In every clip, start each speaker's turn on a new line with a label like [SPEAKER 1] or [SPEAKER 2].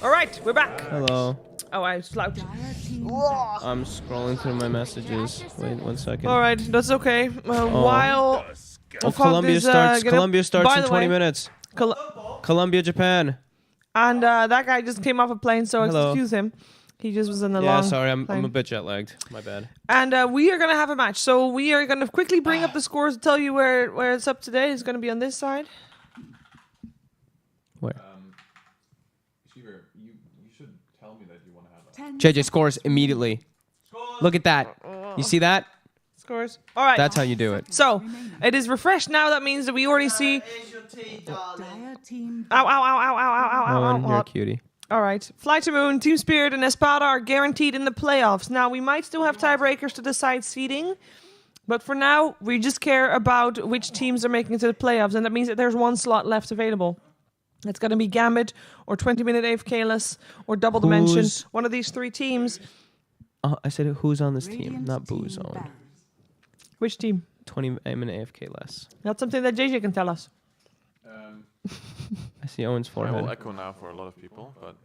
[SPEAKER 1] All right, we're back.
[SPEAKER 2] Hello.
[SPEAKER 1] Oh, I slouched.
[SPEAKER 2] I'm scrolling through my messages. Wait 1 second.
[SPEAKER 1] All right, that's okay. While
[SPEAKER 2] Columbia starts. Columbia starts in 20 minutes.
[SPEAKER 1] Col
[SPEAKER 2] Columbia, Japan.
[SPEAKER 1] and that guy just came off a plane, so
[SPEAKER 2] Hello.
[SPEAKER 1] excuse him. He just was in the
[SPEAKER 2] Yeah,
[SPEAKER 1] long
[SPEAKER 2] sorry, I'm
[SPEAKER 1] plane.
[SPEAKER 2] a bit jet lagged. My bad.
[SPEAKER 1] And we are going to have a match. So we are going to quickly bring up the scores to tell you where it's up today. It's going to be on this side.
[SPEAKER 2] Where?
[SPEAKER 3] Sheever, you should tell me that you want to have
[SPEAKER 2] JJ scores immediately. Look at that. You see that?
[SPEAKER 1] Scores. All right.
[SPEAKER 2] That's how you do it.
[SPEAKER 1] So it is refreshed now. That means that we already see. Ow, ow, ow, ow, ow, ow, ow,
[SPEAKER 2] Owen,
[SPEAKER 1] ow,
[SPEAKER 2] you're
[SPEAKER 1] ow.
[SPEAKER 2] a cutie.
[SPEAKER 1] All right. Fly to Moon, Team Spirit, and Espada are guaranteed in the playoffs. Now, we might still have tiebreakers to decide seeding, but for now, we just care about which teams are making it to the playoffs, and that means that there's one slot left available. It's going to be Gambit, or 20-minute AFK-less, or Double Dimension. One of these three teams.
[SPEAKER 2] I said who's on this team, not Booze, Owen.
[SPEAKER 1] Which team?
[SPEAKER 2] 20-minute AFK less.
[SPEAKER 1] That's something that JJ can tell us.
[SPEAKER 2] I see Owen's
[SPEAKER 3] I
[SPEAKER 2] forehead.
[SPEAKER 3] will echo now for a lot of people, but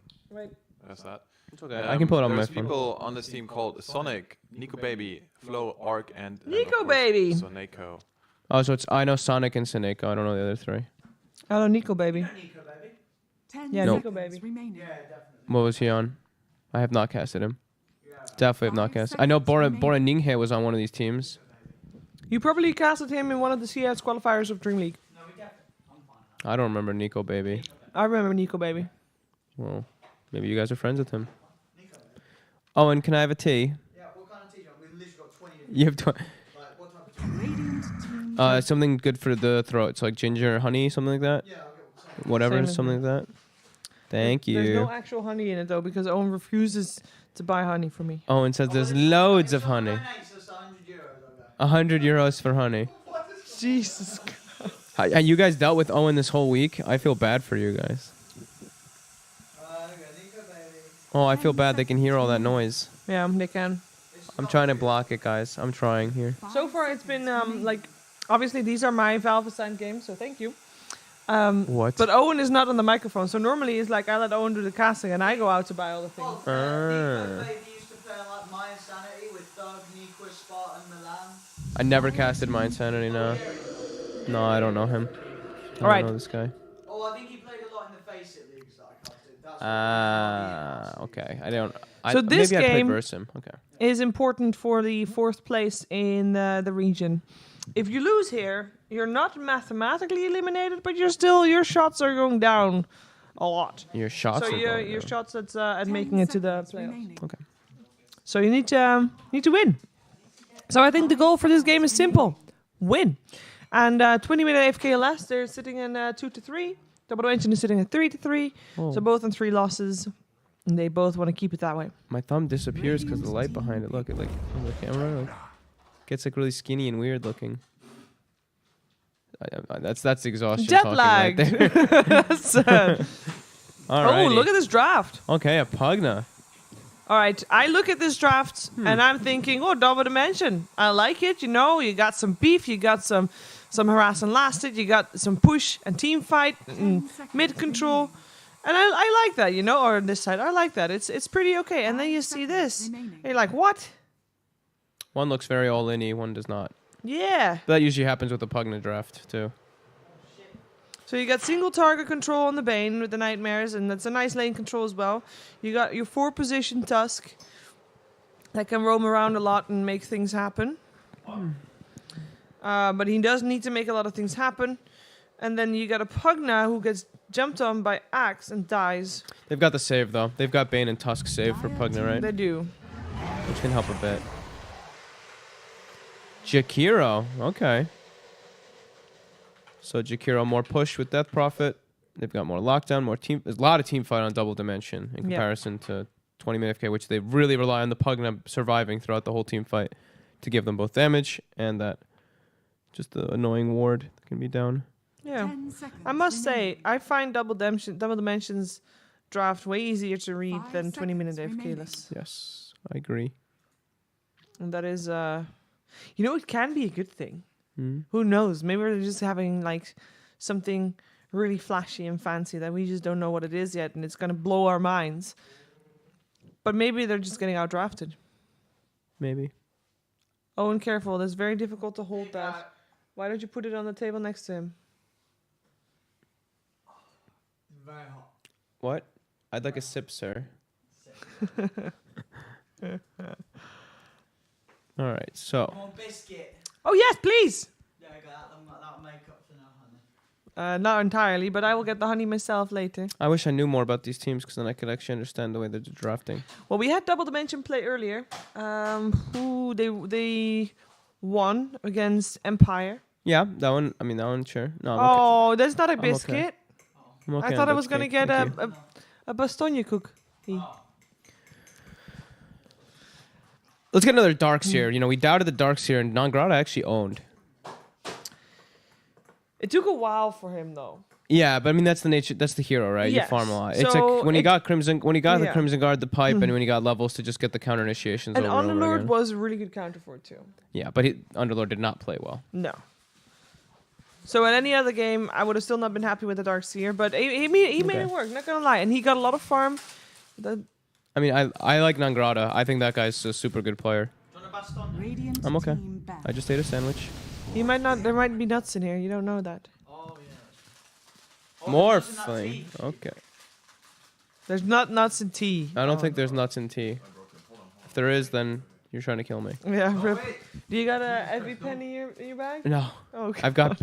[SPEAKER 3] that's that.
[SPEAKER 2] It's okay. I can put it on my
[SPEAKER 3] There's
[SPEAKER 2] phone.
[SPEAKER 3] people on this team called Sonic, Nico Baby, Flo, Ark, and
[SPEAKER 1] Nico Baby.
[SPEAKER 3] Soneko.
[SPEAKER 2] Oh, so I know Sonic and Sineko. I don't know the other three.
[SPEAKER 1] Hello, Nico Baby. Yeah,
[SPEAKER 2] No.
[SPEAKER 1] Nico Baby.
[SPEAKER 2] What was he on? I have not casted him. Definitely have not casted. I know Bora Ninghe was on one of these teams.
[SPEAKER 1] You probably casted him in one of the CIS qualifiers of Dream League.
[SPEAKER 2] I don't remember Nico Baby.
[SPEAKER 1] I remember Nico Baby.
[SPEAKER 2] Well, maybe you guys are friends with him. Oh, and can I have a tea?
[SPEAKER 4] Yeah, what kind of tea? We've literally got 20.
[SPEAKER 2] You have
[SPEAKER 4] Like, what type of tea?
[SPEAKER 2] something good for the throat. So like ginger, honey, something like that.
[SPEAKER 4] Yeah, I'll get some.
[SPEAKER 2] Whatever,
[SPEAKER 1] Same as
[SPEAKER 2] something like that. Thank
[SPEAKER 1] There's
[SPEAKER 2] you.
[SPEAKER 1] no actual honey in it though, because Owen refuses to buy honey for me.
[SPEAKER 2] Owen says there's loads of honey.
[SPEAKER 4] Donates us €100, okay.
[SPEAKER 2] €100 for honey.
[SPEAKER 1] Jesus.
[SPEAKER 2] You guys dealt with Owen this whole week. I feel bad for you guys.
[SPEAKER 4] Okay, Nico Baby.
[SPEAKER 2] Oh, I feel bad. They can hear all that noise.
[SPEAKER 1] Yeah, they can.
[SPEAKER 2] I'm trying to block it, guys. I'm trying here.
[SPEAKER 1] So far, it's been like, obviously these are my Valve assigned games, so thank you.
[SPEAKER 2] What?
[SPEAKER 1] But Owen is not on the microphone, so normally it's like I let Owen do the casting and I go out to buy all the things.
[SPEAKER 4] Nico Baby used to play like My Insanity with Doug, Nico, Spartan, Milan.
[SPEAKER 2] I never casted My Insanity, no. No, I don't know him. I
[SPEAKER 1] Alright.
[SPEAKER 2] don't know this guy.
[SPEAKER 4] Oh, I think he played a lot in the Face It leagues that I casted. That's
[SPEAKER 2] Okay. I don't...
[SPEAKER 1] So this
[SPEAKER 2] maybe I
[SPEAKER 1] game-
[SPEAKER 2] played versus him. Okay.
[SPEAKER 1] Is important for the 4th place in the region. If you lose here, you're not mathematically eliminated, but your shots are going down a lot.
[SPEAKER 2] Your shots
[SPEAKER 1] So
[SPEAKER 2] are
[SPEAKER 1] your
[SPEAKER 2] going down.
[SPEAKER 1] shots at making it to the playoffs.
[SPEAKER 2] Okay.
[SPEAKER 1] So you need to win. So I think the goal for this game is simple: win. And 20-minute AFK less, they're sitting in 2-3. Double Dimension is sitting at 3-3.
[SPEAKER 2] Oh.
[SPEAKER 1] So both on 3 losses, and they both want to keep it that way.
[SPEAKER 2] My thumb disappears because the light behind it. Look, it like on the camera like, gets like really skinny and weird looking. That's exhaustion.
[SPEAKER 1] Jet
[SPEAKER 2] talking
[SPEAKER 1] lagged.
[SPEAKER 2] Right there.
[SPEAKER 1] That's,
[SPEAKER 2] Alrighty.
[SPEAKER 1] oh, look at this draft.
[SPEAKER 2] Okay, a Pugna.
[SPEAKER 1] All right, I look at this draft and I'm thinking, oh, Double Dimension. I like it. You know, you got some beef, you got some harass and lasted, you got some push and team fight and mid control. And I like that, you know, or on this side, I like that. It's pretty okay. And then you see this, and you're like, what?
[SPEAKER 2] One looks very all-in-y, one does not.
[SPEAKER 1] Yeah.
[SPEAKER 2] That usually happens with the Pugna draft, too.
[SPEAKER 1] So you got single target control on the Bane with the Nightmares, and that's a nice lane control as well. You got your 4-position Tusk that can roam around a lot and make things happen. But he does need to make a lot of things happen. And then you got a Pugna who gets jumped on by Axe and dies.
[SPEAKER 2] They've got the save, though. They've got Bane and Tusk save for Pugna, right?
[SPEAKER 1] They do.
[SPEAKER 2] Which can help a bit. Jakiro. Okay. So Jakiro more push with Death Prophet. They've got more lockdown, more team. There's a lot of team fight on Double Dimension in comparison to 20-minute FK, which they really rely on the Pugna surviving throughout the whole team fight to give them both damage and that just the annoying ward that can be down.
[SPEAKER 1] Yeah. I must say, I find Double Dimensions draft way easier to read than 20-minute AFK-less.
[SPEAKER 2] Yes, I agree.
[SPEAKER 1] And that is, you know, it can be a good thing.
[SPEAKER 2] Hmm?
[SPEAKER 1] Who knows? Maybe we're just having like something really flashy and fancy that we just don't know what it is yet, and it's going to blow our minds. But maybe they're just getting outdrafted.
[SPEAKER 2] Maybe.
[SPEAKER 1] Oh, and careful. That's very difficult to hold that. Why don't you put it on the table next to him?
[SPEAKER 4] Very hot.
[SPEAKER 2] What? I'd like a sip, sir. All right, so
[SPEAKER 4] More biscuit.
[SPEAKER 1] Oh, yes, please!
[SPEAKER 4] Yeah, I got that. That'll make up for now, honey.
[SPEAKER 1] Not entirely, but I will get the honey myself later.
[SPEAKER 2] I wish I knew more about these teams because then I could actually understand the way they're drafting.
[SPEAKER 1] Well, we had Double Dimension play earlier. They won against Empire.
[SPEAKER 2] Yeah, that one. I mean, that one, sure. No, I'm okay.
[SPEAKER 1] Oh, that's not a
[SPEAKER 2] okay.
[SPEAKER 1] biscuit.
[SPEAKER 2] I'm okay
[SPEAKER 1] I
[SPEAKER 2] on
[SPEAKER 1] thought I was
[SPEAKER 2] Dutch
[SPEAKER 1] going to
[SPEAKER 2] cake,
[SPEAKER 1] get
[SPEAKER 2] thank you.
[SPEAKER 1] a Bastogne cook.
[SPEAKER 2] Let's get another Darks here. You know, we doubted the Darks here, and Nangrada actually owned.
[SPEAKER 1] It took a while for him, though.
[SPEAKER 2] Yeah, but I mean that's the nature. That's the hero, right?
[SPEAKER 1] Yes.
[SPEAKER 2] You farm a lot.
[SPEAKER 1] So
[SPEAKER 2] It's like when he got Crimson, when he got the
[SPEAKER 1] yeah.
[SPEAKER 2] Crimson Guard, the pipe, and when he got levels to just get the counter initiations.
[SPEAKER 1] And
[SPEAKER 2] over and over
[SPEAKER 1] Underlord
[SPEAKER 2] again.
[SPEAKER 1] was a really good counter for it, too.
[SPEAKER 2] Yeah, but Underlord did not play well.
[SPEAKER 1] No. So in any other game, I would have still not been happy with the Darkseer, but he made
[SPEAKER 2] Okay.
[SPEAKER 1] it work, not gonna lie. And he got a lot of farm.
[SPEAKER 2] I mean, I like Nangrada. I think that guy's a super good player.
[SPEAKER 4] Do you want a Baston?
[SPEAKER 5] Radiant
[SPEAKER 2] I'm okay.
[SPEAKER 5] team back.
[SPEAKER 2] I just ate a sandwich.
[SPEAKER 1] He might not. There might be nuts in here. You don't know that.
[SPEAKER 4] Oh, yeah. Oh, there's nuts in that
[SPEAKER 2] Morphling.
[SPEAKER 4] tea.
[SPEAKER 2] Okay.
[SPEAKER 1] There's not nuts in tea.
[SPEAKER 2] I don't think there's nuts in tea. If there is, then you're trying to kill me.
[SPEAKER 1] Yeah.
[SPEAKER 4] Oh,
[SPEAKER 1] Rip.
[SPEAKER 4] wait.
[SPEAKER 1] Do you got a EpiPen in your bag?
[SPEAKER 2] No.
[SPEAKER 1] Oh, okay.
[SPEAKER 2] I've got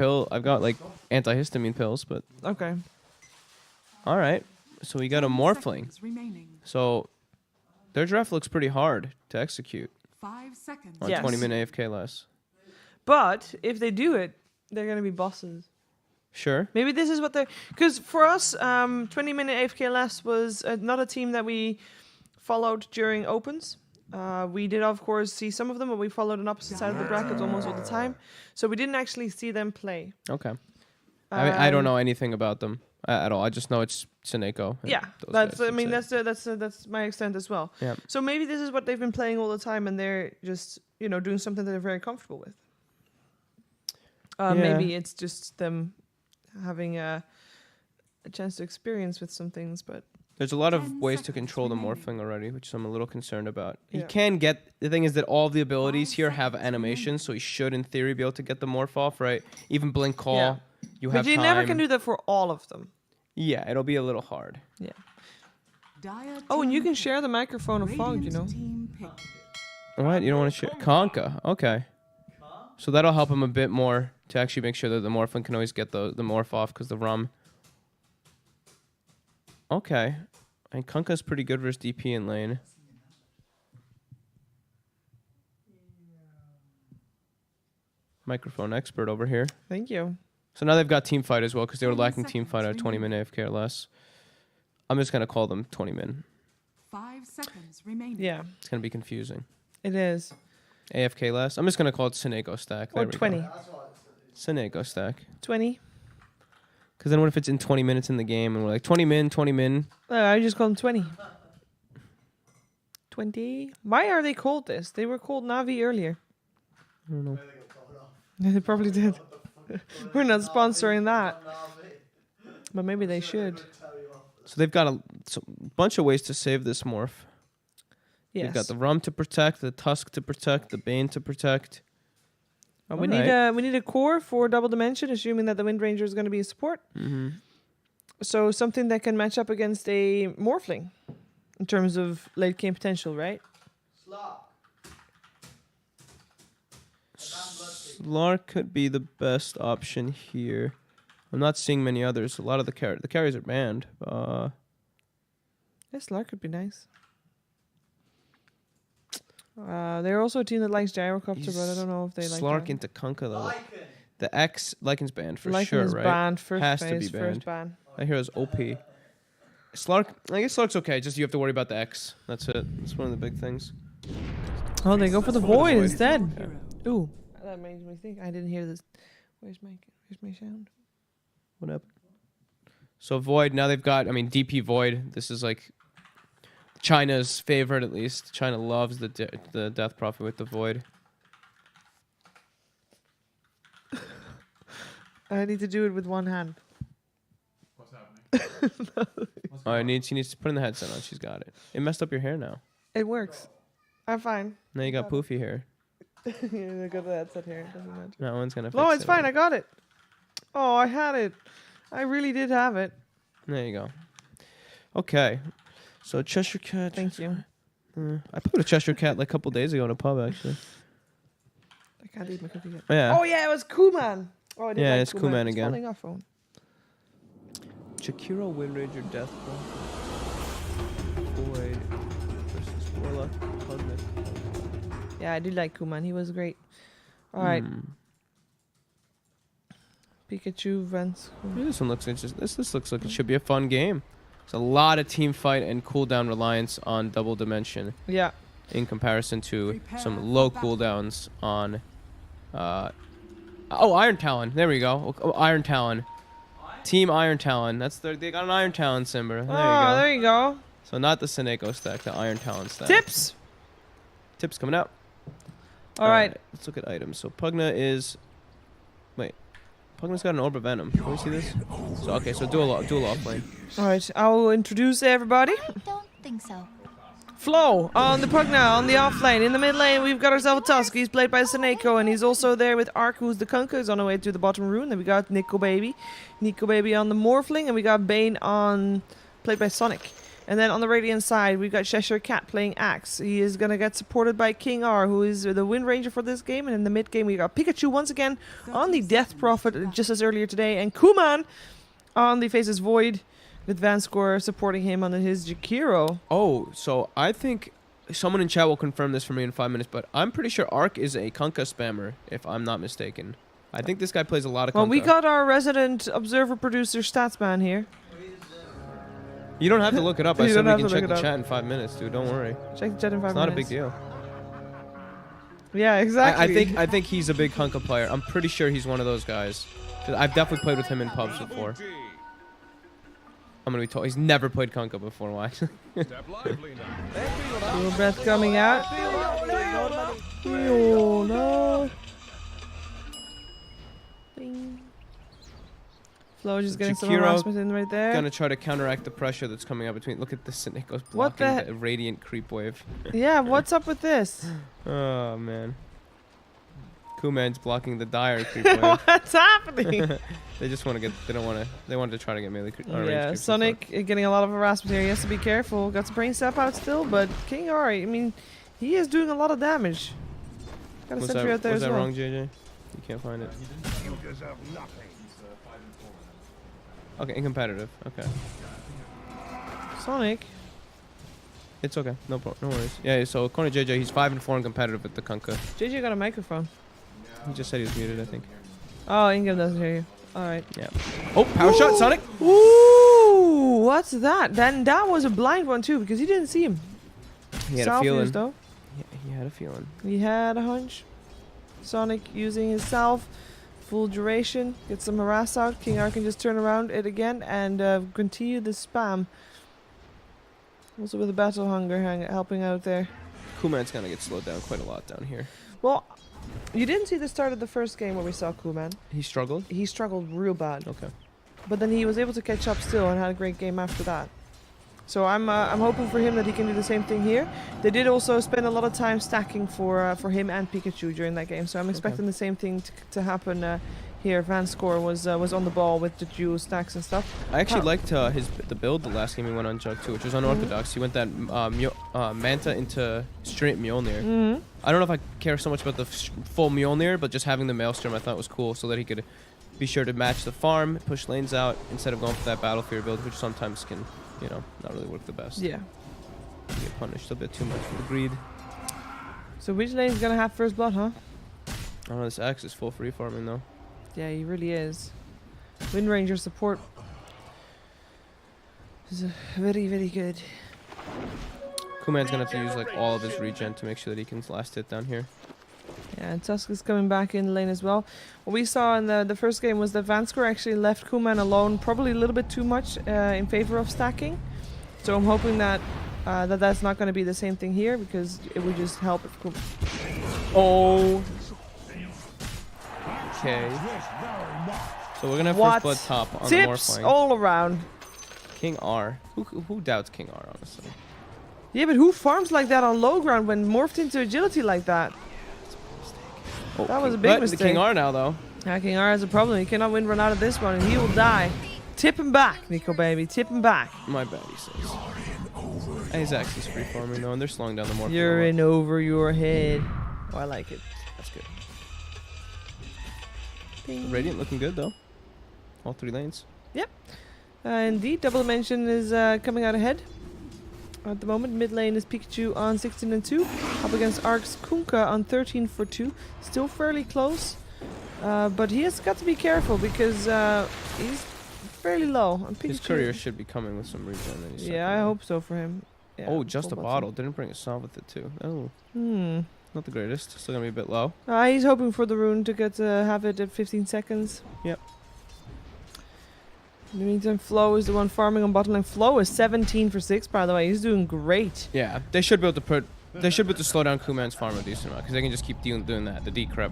[SPEAKER 2] like antihistamine pills, but
[SPEAKER 1] Okay.
[SPEAKER 2] all right. So we got a
[SPEAKER 5] 10
[SPEAKER 2] Morphling.
[SPEAKER 5] seconds remaining.
[SPEAKER 2] So their draft looks pretty hard to execute
[SPEAKER 5] 5 seconds.
[SPEAKER 2] on
[SPEAKER 1] Yes.
[SPEAKER 2] 20-minute AFK less.
[SPEAKER 1] But if they do it, they're gonna be bosses.
[SPEAKER 2] Sure.
[SPEAKER 1] Maybe this is what they're. Because for us, 20-minute AFK less was not a team that we followed during opens. We did, of course, see some of them, but we followed an opposite side of the bracket almost all the time. So we didn't actually see them play.
[SPEAKER 2] Okay. I mean, I don't
[SPEAKER 1] Um,
[SPEAKER 2] know anything about them at all. I just know it's Seneko. and
[SPEAKER 1] Yeah,
[SPEAKER 2] those
[SPEAKER 1] that's.
[SPEAKER 2] guys,
[SPEAKER 1] I mean,
[SPEAKER 2] it.
[SPEAKER 1] that's my extent as well.
[SPEAKER 2] Yeah.
[SPEAKER 1] So maybe this is what they've been playing all the time, and they're just doing something that they're very comfortable with.
[SPEAKER 2] Yeah.
[SPEAKER 1] Maybe it's just them having a chance to experience with some things, but
[SPEAKER 2] There's a lot of
[SPEAKER 5] 10
[SPEAKER 2] ways to
[SPEAKER 5] seconds
[SPEAKER 2] control the
[SPEAKER 5] remaining.
[SPEAKER 2] morphing already, which I'm a little concerned about. He
[SPEAKER 1] Yeah.
[SPEAKER 2] can get the thing is that all of the abilities
[SPEAKER 5] 5
[SPEAKER 2] here have
[SPEAKER 5] seconds
[SPEAKER 2] animations, so he should in theory be able to get the morph off, right? Even blink call,
[SPEAKER 1] Yeah.
[SPEAKER 2] you
[SPEAKER 1] but
[SPEAKER 2] have
[SPEAKER 1] you
[SPEAKER 2] time.
[SPEAKER 1] never can do that for all of them.
[SPEAKER 2] Yeah, it'll be a little hard.
[SPEAKER 1] Yeah.
[SPEAKER 5] Dire
[SPEAKER 1] Oh, and you
[SPEAKER 5] team
[SPEAKER 1] can share the microphone of Fog,
[SPEAKER 5] Radiant team pick.
[SPEAKER 2] What? You don't want to share Conka? Okay. So that'll help him a bit more to actually make sure that the morphin can always get the morph off because the rum. Okay. And Kunka's pretty good versus DP in lane. Microphone expert over here.
[SPEAKER 1] Thank you.
[SPEAKER 2] So now they've got team fight as well because they were
[SPEAKER 5] 10
[SPEAKER 2] lacking team fight at
[SPEAKER 5] seconds
[SPEAKER 2] 20-minute AFK or less. I'm just going to call them 20-min.
[SPEAKER 5] 5 seconds remaining.
[SPEAKER 1] Yeah,
[SPEAKER 2] It's going to be confusing.
[SPEAKER 1] it is.
[SPEAKER 2] AFK less. I'm just going to call it Seneko stack.
[SPEAKER 1] Or
[SPEAKER 2] There we go.
[SPEAKER 1] 20.
[SPEAKER 2] Seneko stack.
[SPEAKER 1] 20.
[SPEAKER 2] Because then what if it's in 20 minutes in the game and we're like 20 min?
[SPEAKER 1] I just call them 20. 20. Why are they called this? They were called Navi earlier.
[SPEAKER 2] I don't know.
[SPEAKER 1] They probably did. We're not sponsoring that. But maybe they should.
[SPEAKER 2] So they've got a bunch of ways to save this morph.
[SPEAKER 1] Yes.
[SPEAKER 2] They've got the rum to protect, the tusk to protect, the bane to protect.
[SPEAKER 1] We need a core for double dimension, assuming that the Wind Ranger is going to be a support.
[SPEAKER 2] Mm-hmm.
[SPEAKER 1] So something that can match up against a Morphling in terms of late game potential, right?
[SPEAKER 2] Slark could be the best option here. I'm not seeing many others. A lot of the carries are banned.
[SPEAKER 1] Yes, Lark could be nice. They're also a team that likes Gyrocopter, but I don't know if they like
[SPEAKER 2] Slark
[SPEAKER 1] that.
[SPEAKER 2] into Kunka though. The X Lycan's banned for
[SPEAKER 1] Lycan
[SPEAKER 2] sure,
[SPEAKER 1] is
[SPEAKER 2] right?
[SPEAKER 1] banned first
[SPEAKER 2] Has to
[SPEAKER 1] phase,
[SPEAKER 2] be
[SPEAKER 1] first
[SPEAKER 2] banned.
[SPEAKER 1] ban.
[SPEAKER 2] That hero's OP. Slark, I guess Slark's okay. Just you have to worry about the X. That's it. That's one of the big things.
[SPEAKER 1] Oh, they go for the Void instead.
[SPEAKER 5] Hero.
[SPEAKER 1] Ooh, that makes me think. I didn't hear this. Where's my sound?
[SPEAKER 2] What up? So Void, now they've got, I mean, DP Void. This is like China's favorite, at least. China loves the Death Prophet with the Void.
[SPEAKER 1] I need to do it with one hand.
[SPEAKER 2] Oh, she needs to put in the headset on. She's got it. It messed up your hair now.
[SPEAKER 1] It works. I'm fine.
[SPEAKER 2] Now you got poofy hair.
[SPEAKER 1] Yeah, got the headset here. It doesn't matter.
[SPEAKER 2] That one's gonna.
[SPEAKER 1] No,
[SPEAKER 2] fix
[SPEAKER 1] it's
[SPEAKER 2] it,
[SPEAKER 1] fine.
[SPEAKER 2] right?
[SPEAKER 1] I got it. Oh, I had it. I really did have it.
[SPEAKER 2] There you go. Okay, so Cheshire Cat.
[SPEAKER 1] Thank you.
[SPEAKER 2] I played a Cheshire Cat like a couple days ago in a pub actually.
[SPEAKER 1] I can't eat my cookie yet.
[SPEAKER 2] Yeah.
[SPEAKER 1] Oh yeah, it was Kuman. Oh, I did
[SPEAKER 2] Yeah,
[SPEAKER 1] like
[SPEAKER 2] it's Kuman
[SPEAKER 1] It's
[SPEAKER 2] again.
[SPEAKER 1] falling off phone.
[SPEAKER 2] Chikiro, Windranger, Deathball. Void versus Warlock. Cosmic.
[SPEAKER 1] Yeah, I did like Kuman. He was great. All right. Pikachu, Vance.
[SPEAKER 2] This one looks interesting. This looks like it should be a fun game. It's a lot of team fight and cooldown reliance on Double Dimension
[SPEAKER 1] Yeah.
[SPEAKER 2] in comparison to some low cooldowns on. Iron Talon. There we go. Oh, Iron Talon. Team Iron Talon. They got an Iron Talon Simber. There you go.
[SPEAKER 1] There you go.
[SPEAKER 2] So not the Seneko stack, the Iron Talon stack.
[SPEAKER 1] Tips.
[SPEAKER 2] Tips coming out.
[SPEAKER 1] All right.
[SPEAKER 2] Let's look at items. So Pugna is. Wait. Pugna's got an Orb of Venom. Can we see this? So okay. So dual offlane.
[SPEAKER 1] All right. I will introduce everybody.
[SPEAKER 6] I don't think so.
[SPEAKER 1] Flo on the Pugna on the off lane. In the mid lane, we've got ourselves a Tusk. He's played by Seneko, and he's also there with Ark, who's the Kunkka, who's on the way to the bottom rune. Then we got Nico Baby on the Morphling, and we got Bane on played by Sonic. And then on the Radiant side, we've got Cheshire Cat playing Axe. He is going to get supported by King R, who is the Wind Ranger for this game. And in the mid game, we got Pikachu once again on the Death Prophet, just as earlier today, and Kuman on the Faces Void, with Vanscore supporting him on his Jakiro.
[SPEAKER 2] Oh, so I think someone in chat will confirm this for me in 5 minutes, but I'm pretty sure Ark is a Kunkka spammer, if I'm not mistaken. I think this guy plays a lot of Kunkka.
[SPEAKER 1] Well, we got our resident observer producer Statsman here.
[SPEAKER 2] You don't have to look it up. I
[SPEAKER 1] You
[SPEAKER 2] said
[SPEAKER 1] don't
[SPEAKER 2] we
[SPEAKER 1] have
[SPEAKER 2] can
[SPEAKER 1] to
[SPEAKER 2] check
[SPEAKER 1] look
[SPEAKER 2] the
[SPEAKER 1] it up.
[SPEAKER 2] chat in 5 minutes, dude. Don't worry.
[SPEAKER 1] Check the chat in 5
[SPEAKER 2] It's
[SPEAKER 1] minutes.
[SPEAKER 2] not a big deal.
[SPEAKER 1] Yeah, exactly.
[SPEAKER 2] I think he's a big Kunkka player. I'm pretty sure he's one of those guys. 'Cause I've definitely played with him in pubs before. I'm gonna be told he's never played Kunkka before. Why?
[SPEAKER 1] Cool breath coming out. Oh no. Bing. Flo just getting some
[SPEAKER 2] Jakiro
[SPEAKER 1] harassment in right there.
[SPEAKER 2] Gonna try to counteract the pressure that's coming out between. Look at this. Nico's
[SPEAKER 1] What the
[SPEAKER 2] blocking the radiant creep wave.
[SPEAKER 1] Yeah, what's up with this?
[SPEAKER 2] Oh man. Kuman's blocking the dire creep wave.
[SPEAKER 1] What's happening?
[SPEAKER 2] They just want to get. They don't want to. They wanted to try to get melee.
[SPEAKER 1] Yeah, Sonic getting a lot of harassment here. He has to be careful. Got some brain sap out still, but King Ari, I mean, he is doing a lot of damage. Got a
[SPEAKER 2] Was
[SPEAKER 1] sentry out there
[SPEAKER 2] was
[SPEAKER 1] as
[SPEAKER 2] that
[SPEAKER 1] well.
[SPEAKER 2] wrong, JJ? You can't find it. Okay, in competitive. Okay,
[SPEAKER 1] Sonic.
[SPEAKER 2] it's okay. No worries. Yeah. So according to JJ, he's 5-4 in competitive with the Kunkka.
[SPEAKER 1] JJ got a microphone.
[SPEAKER 2] He just said he was muted, I think.
[SPEAKER 1] Oh, Ingham doesn't hear you. All right.
[SPEAKER 2] Yeah. Oh, power shot, Sonic.
[SPEAKER 1] Ooh, what's that? Then that was a blind one too, because he didn't see him.
[SPEAKER 2] He had a
[SPEAKER 1] Self
[SPEAKER 2] feeling.
[SPEAKER 1] used, though.
[SPEAKER 2] Yeah, he had a feeling.
[SPEAKER 1] He had a hunch. Sonic using his self, full duration, get some harass out. King R can just turn around it again and continue the spam. Also with the battle hunger helping out there.
[SPEAKER 2] Kuman's gonna get slowed down quite a lot down here.
[SPEAKER 1] Well, you didn't see the start of the first game where we saw Kuman.
[SPEAKER 2] He struggled.
[SPEAKER 1] He struggled real bad,
[SPEAKER 2] Okay.
[SPEAKER 1] but then he was able to catch up still and had a great game after that. So I'm hoping for him that he can do the same thing here. They did also spend a lot of time stacking for him and Pikachu during that game, so I'm expecting the same thing to happen here. Vanscore was on the ball with the dual stacks and stuff.
[SPEAKER 2] I actually liked the build the last game he went on Jug too, which was unorthodox. He went that Manta into straight Mjolnir.
[SPEAKER 1] Mm-hmm.
[SPEAKER 2] I don't know if I care so much about the full Mjolnir, but just having the Maelstrom I thought was cool, so that he could be sure to match the farm, push lanes out instead of going for that Battlefield build, which sometimes can, not really work the best.
[SPEAKER 1] Yeah.
[SPEAKER 2] You get punished a bit too much for the greed.
[SPEAKER 1] So which lane is gonna have first blood, huh?
[SPEAKER 2] I don't know, this Axe is full free farming though.
[SPEAKER 1] Yeah, he really is. Wind Ranger support is very, very good.
[SPEAKER 2] Kuman's gonna have to use like all of his regen to make sure that he can last hit down here.
[SPEAKER 1] Yeah, and Tusk is coming back in the lane as well. What we saw in the first game was that Vanscore actually left Kuman alone probably a little bit too much in favor of stacking. So I'm hoping that that's not going to be the same thing here, because it would just help if Kuman...
[SPEAKER 2] Oh. Okay. So we're gonna have
[SPEAKER 1] What?
[SPEAKER 2] first blood top on the
[SPEAKER 1] Tips
[SPEAKER 2] Morphling.
[SPEAKER 1] all around.
[SPEAKER 2] King R. Who doubts King R, honestly?
[SPEAKER 1] Yeah, but who farms like that on low ground when morphed into agility like that?
[SPEAKER 2] Oh,
[SPEAKER 1] That was a big
[SPEAKER 2] The
[SPEAKER 1] mistake.
[SPEAKER 2] King R now, though.
[SPEAKER 1] Yeah, King R has a problem. He cannot win run out of this one, and he will die. Tip him back, Nico baby. Tip him back.
[SPEAKER 2] My bad, he says. And he's actually free farming, though, and they're slowing down the morph.
[SPEAKER 1] You're in over your head. Oh, I like it.
[SPEAKER 2] That's good.
[SPEAKER 1] Bing.
[SPEAKER 2] Radiant looking good, though. All 3 lanes.
[SPEAKER 1] Indeed, Double Dimension is coming out ahead. At the moment, mid lane is Pikachu on 16 and 2, up against Ark's Kunkka on 13 for 2. Still fairly close, but he has got to be careful because he's fairly low. And
[SPEAKER 2] His
[SPEAKER 1] Pikachu,
[SPEAKER 2] courier should be coming with some regen. Any second
[SPEAKER 1] yeah, I
[SPEAKER 2] now.
[SPEAKER 1] hope so for him. Yeah,
[SPEAKER 2] Oh, just a
[SPEAKER 1] full
[SPEAKER 2] bottle. Didn't bring a salve with it, too. Oh, not the greatest. Still gonna be a bit low.
[SPEAKER 1] He's hoping for the rune to get have it at 15 seconds.
[SPEAKER 2] Yep.
[SPEAKER 1] In the meantime, Flo is the one farming on bottom lane. Flo is 17 for 6, by the way. He's doing great.
[SPEAKER 2] Yeah, they should be able to They should be able to slow down Kuman's farm a decent amount, because they can just keep doing that. The decrypt.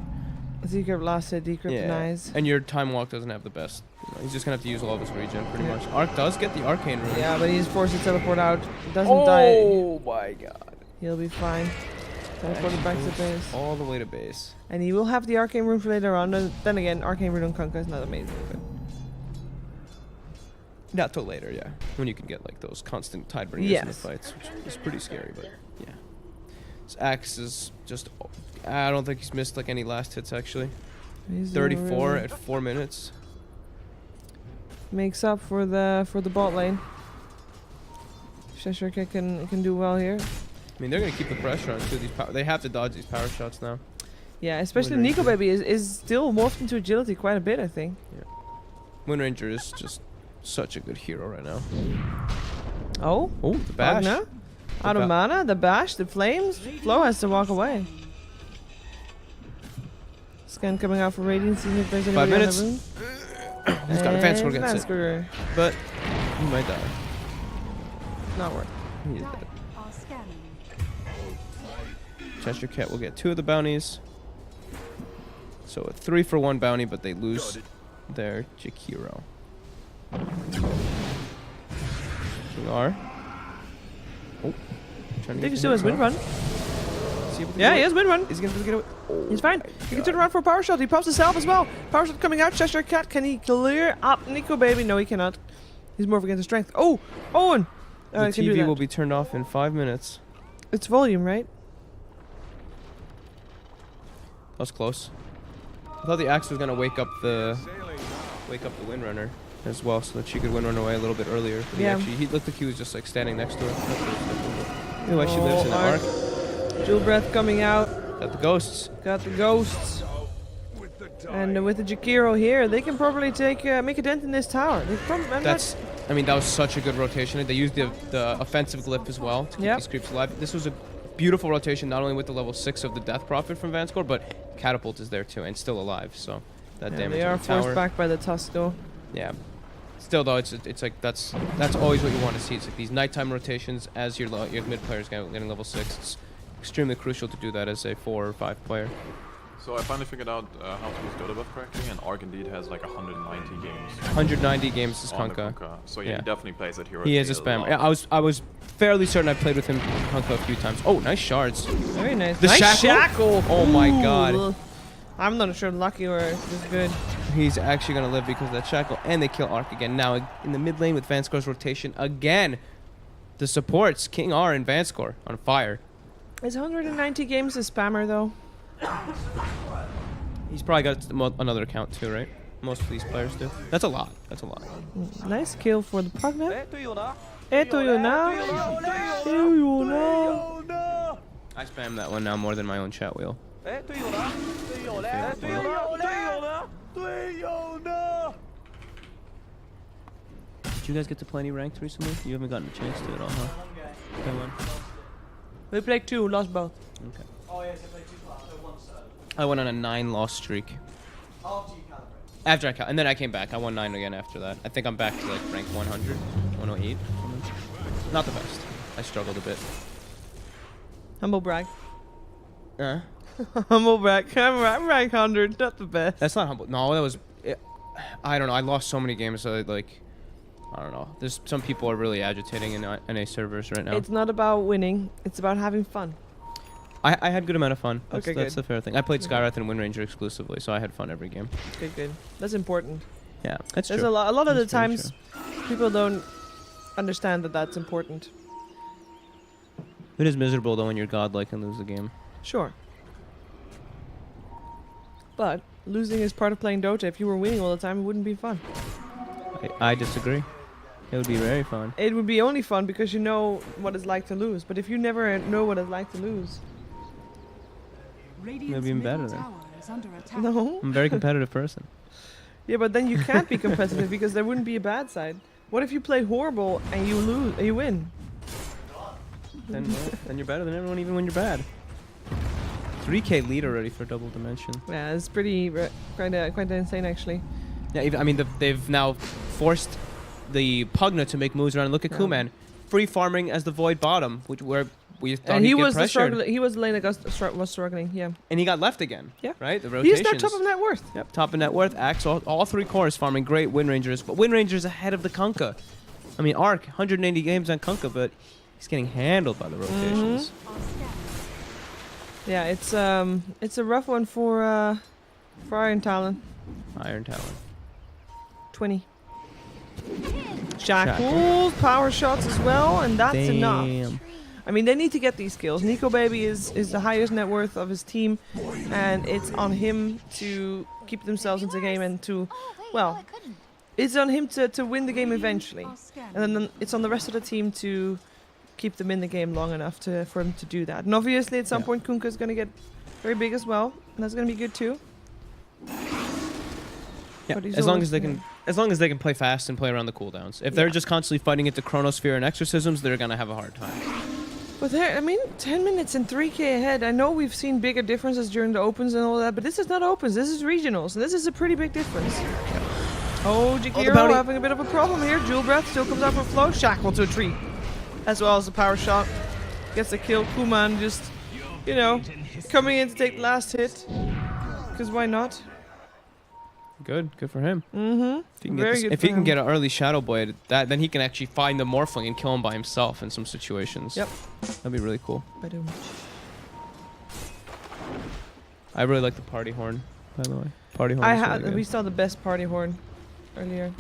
[SPEAKER 1] Decrypt last hit, decrypt nice.
[SPEAKER 2] And your time walk doesn't have the best. You know, he's just gonna have to use all of his regen, pretty much. Arc does get the arcane rune.
[SPEAKER 1] Yeah, but he's forced to teleport out. Doesn't die.
[SPEAKER 2] Oh my god.
[SPEAKER 1] He'll be fine. Teleported back to base.
[SPEAKER 2] All the way to base.
[SPEAKER 1] And he will have the arcane rune for later on. Then again, arcane rune on Kunkka is not amazing. But
[SPEAKER 2] Not till later, yeah. When you can get like those constant tide bringers in the
[SPEAKER 1] Yes.
[SPEAKER 2] fights, which is pretty scary, but yeah. His axe is just. I don't think he's missed like any last hits actually.
[SPEAKER 1] he's doing
[SPEAKER 2] 34
[SPEAKER 1] really-
[SPEAKER 2] at 4 minutes.
[SPEAKER 1] makes up for the bot lane. Cheshire Cat can do well here.
[SPEAKER 2] I mean, they're gonna keep the pressure on too. They have to dodge these power shots now.
[SPEAKER 1] Yeah, especially
[SPEAKER 2] Wind
[SPEAKER 1] Nico
[SPEAKER 2] Ranger.
[SPEAKER 1] Baby is still morphed into agility quite a bit, I think.
[SPEAKER 2] Wind Ranger is just such a good hero right now.
[SPEAKER 1] Oh,
[SPEAKER 2] Oh, the bash.
[SPEAKER 1] Magna. Out of mana, the bash, the flames. Flo has to walk away. Scan coming out for Radiant, seeing if there's
[SPEAKER 2] 5
[SPEAKER 1] anybody on the
[SPEAKER 2] minutes.
[SPEAKER 1] room.
[SPEAKER 2] He's got advanced score
[SPEAKER 1] And
[SPEAKER 2] against it,
[SPEAKER 1] Vansker.
[SPEAKER 2] but he might die.
[SPEAKER 1] Not worth.
[SPEAKER 2] He is
[SPEAKER 5] Dire
[SPEAKER 2] dead.
[SPEAKER 5] are scanning.
[SPEAKER 2] Cheshire Cat will get 2 of the bounties. So a 3-for-1 bounty, but they lose their Jakiro. King R. Oh, trying to
[SPEAKER 1] He
[SPEAKER 2] get
[SPEAKER 1] still
[SPEAKER 2] the
[SPEAKER 1] has
[SPEAKER 2] hits
[SPEAKER 1] wind
[SPEAKER 2] off.
[SPEAKER 1] run.
[SPEAKER 2] See if we can
[SPEAKER 1] Yeah,
[SPEAKER 2] do
[SPEAKER 1] he
[SPEAKER 2] it.
[SPEAKER 1] has wind run.
[SPEAKER 2] Is he gonna be able to get away? Oh
[SPEAKER 1] He's fine.
[SPEAKER 2] my
[SPEAKER 1] He can
[SPEAKER 2] God.
[SPEAKER 1] turn around for a power shot. He pops himself as well. Power shot coming out. Cheshire Cat. Can he clear up Nico Baby? No, he cannot. He's more against his strength. Oh, Owen.
[SPEAKER 2] The
[SPEAKER 1] He can do
[SPEAKER 2] TV
[SPEAKER 1] that.
[SPEAKER 2] will be turned off in 5 minutes.
[SPEAKER 1] It's volume, right?
[SPEAKER 2] That was close. I thought the axe was gonna wake up the Windrunner as well, so that she could Windrun away a little bit earlier. But
[SPEAKER 1] Yeah.
[SPEAKER 2] he looked like he was just like standing next to her. Ooh, why she lives in the
[SPEAKER 1] Arc.
[SPEAKER 2] arc.
[SPEAKER 1] Jewel Breath coming out.
[SPEAKER 2] Got the ghosts.
[SPEAKER 1] Got the ghosts. And with the Jakiro here, they can probably make a dent in this tower.
[SPEAKER 2] I mean, that was such a good rotation. They used the offensive glyph as well to keep
[SPEAKER 1] Yep.
[SPEAKER 2] these creeps alive. This was a beautiful rotation, not only with the level 6 of the Death Prophet from Vanscore, but Catapult is there too and still alive. So that damage
[SPEAKER 1] they
[SPEAKER 2] on
[SPEAKER 1] are
[SPEAKER 2] the tower.
[SPEAKER 1] forced back by the Tusk though.
[SPEAKER 2] Yeah. Still though, it's like that's always what you want to see. It's like these nighttime rotations as your mid players getting level 6. It's extremely crucial to do that as a 4 or 5 player.
[SPEAKER 3] So I finally figured out how to use Dodo buff correctly, and Arc indeed has like 190 games.
[SPEAKER 2] 190 games is
[SPEAKER 3] on the
[SPEAKER 2] Kunkka.
[SPEAKER 3] Kunkka. So yeah,
[SPEAKER 2] Yeah.
[SPEAKER 3] he definitely plays that hero.
[SPEAKER 2] He is a spammer. Yeah, I was fairly certain I played with him Kunkka a few times. Oh, nice shards.
[SPEAKER 1] Very nice.
[SPEAKER 2] The
[SPEAKER 1] nice
[SPEAKER 2] shackle? Oh my god.
[SPEAKER 1] Ooh. I'm not sure lucky or this good.
[SPEAKER 2] He's actually going to live because of that shackle, and they kill Arc again. Now in the mid lane with Vanscore's rotation again. The supports, King R and Vanscore on fire.
[SPEAKER 1] Is 190 games a spammer though?
[SPEAKER 2] He's probably got another account too, right? Most of these players do. That's a lot. That's a lot.
[SPEAKER 1] Nice kill for the Pugna. Eto you now. Do you know?
[SPEAKER 2] I spam that one now more than my own chat wheel. Did you guys get to play any ranked recently? You haven't gotten a chance to at all, huh? Come on.
[SPEAKER 1] We played 2, lost both.
[SPEAKER 2] Okay.
[SPEAKER 4] Oh yes, I played 2 parts, so 1 serve.
[SPEAKER 2] I went on a 9-loss streak.
[SPEAKER 4] After you calibrate.
[SPEAKER 2] After and then I came back. I won 9 again after that. I think I'm back to like rank 100, 108. Not the best. I struggled a bit.
[SPEAKER 1] Humble brag.
[SPEAKER 2] Uh,
[SPEAKER 1] Humble brag. I'm rank 100, not the best.
[SPEAKER 2] that's not humble. No, that was. I don't know. I lost so many games. So like, I don't know. There's some people are really agitating in NA servers right now.
[SPEAKER 1] It's not about winning. It's about having fun.
[SPEAKER 2] I had good amount of fun. That's,
[SPEAKER 1] Okay,
[SPEAKER 2] that's
[SPEAKER 1] good.
[SPEAKER 2] the fair thing. I played Skywrath and Wind Ranger exclusively, so I had fun every game.
[SPEAKER 1] Good. That's important.
[SPEAKER 2] Yeah, that's
[SPEAKER 1] There's
[SPEAKER 2] true.
[SPEAKER 1] a lot of the
[SPEAKER 2] That's very
[SPEAKER 1] times people don't understand that that's important.
[SPEAKER 2] It is miserable though when you're godlike and lose the game.
[SPEAKER 1] Sure. But losing is part of playing Dota. If you were winning all the time, it wouldn't be fun.
[SPEAKER 2] I disagree. It would be very fun.
[SPEAKER 1] It would be only fun because you know what it's like to lose. But if you never know what it's like to lose,
[SPEAKER 5] Radiant's
[SPEAKER 2] even better
[SPEAKER 5] middle
[SPEAKER 2] then.
[SPEAKER 5] tower is under attack.
[SPEAKER 1] no.
[SPEAKER 2] I'm a very competitive person.
[SPEAKER 1] Yeah, but then you can't be competitive because there wouldn't be a bad side. What if you play horrible and you lose, you win?
[SPEAKER 2] Then you're better than everyone, even when you're bad. 3K lead already for Double Dimension.
[SPEAKER 1] Yeah, it's pretty quite insane actually.
[SPEAKER 2] Yeah, even, I mean they've now forced the Pugna to make moves around. Look at
[SPEAKER 1] Yeah.
[SPEAKER 2] Kuman, free farming as the Void bottom, where we thought
[SPEAKER 1] And
[SPEAKER 2] he'd
[SPEAKER 1] he
[SPEAKER 2] get
[SPEAKER 1] was the
[SPEAKER 2] pressured,
[SPEAKER 1] he was the lane that was struggling. Yeah,
[SPEAKER 2] and he got left again.
[SPEAKER 1] Yeah.
[SPEAKER 2] Right. The
[SPEAKER 1] he's
[SPEAKER 2] rotations.
[SPEAKER 1] not top of net worth.
[SPEAKER 2] Yep, top of net worth. Axe, all three cores farming great Wind Rangers, but Wind Rangers ahead of the Kunkka. I mean, Arc 180 games on Kunkka, but he's getting handled by the rotations.
[SPEAKER 1] Yeah, it's a rough one for Iron Talon.
[SPEAKER 2] Iron Talon.
[SPEAKER 1] 20. Shackles, power shots as well, and that's enough.
[SPEAKER 2] Damn.
[SPEAKER 1] I mean, they need to get these kills. Nico Baby is the highest net worth of his team, and it's on him to keep themselves into the game and to, well, it's on him to win the game eventually. And then it's on the rest of the team to keep them in the game long enough for him to do that. And obviously, at some
[SPEAKER 2] Yeah.
[SPEAKER 1] point, Kunkka is going to get very big as well, and that's going to be good too.
[SPEAKER 2] Yeah,
[SPEAKER 1] But he's
[SPEAKER 2] as long
[SPEAKER 1] always-
[SPEAKER 2] as they can, as long as they can play fast and play around the cooldowns. If they're just constantly fighting into Chronosphere and Exorcisms, they're gonna have a hard time.
[SPEAKER 1] But there, I mean, 10 minutes and 3K ahead. I know we've seen bigger differences during the opens and all that, but this is not opens. This is regionals, and this is a pretty big difference. Oh, Jakiro
[SPEAKER 2] bounty.
[SPEAKER 1] having a bit of a problem here. Jewel Breath still comes out for Flow. Shackle to a tree, as well as the power shot. Gets the kill. Kuman just, you know, coming in to take the last hit. Because why not?
[SPEAKER 2] Good for him.
[SPEAKER 1] Mm-hmm.
[SPEAKER 2] If he can,
[SPEAKER 1] Very good
[SPEAKER 2] if
[SPEAKER 1] for
[SPEAKER 2] he can
[SPEAKER 1] him.
[SPEAKER 2] get an early Shadow Blade, then he can actually find the Morphling and kill him by himself in some situations.
[SPEAKER 1] Yep.
[SPEAKER 2] That'd be really cool.
[SPEAKER 1] Ba-dum.
[SPEAKER 2] I really like the party horn, by the way. Party horn. is really good.
[SPEAKER 1] We saw the best party horn earlier.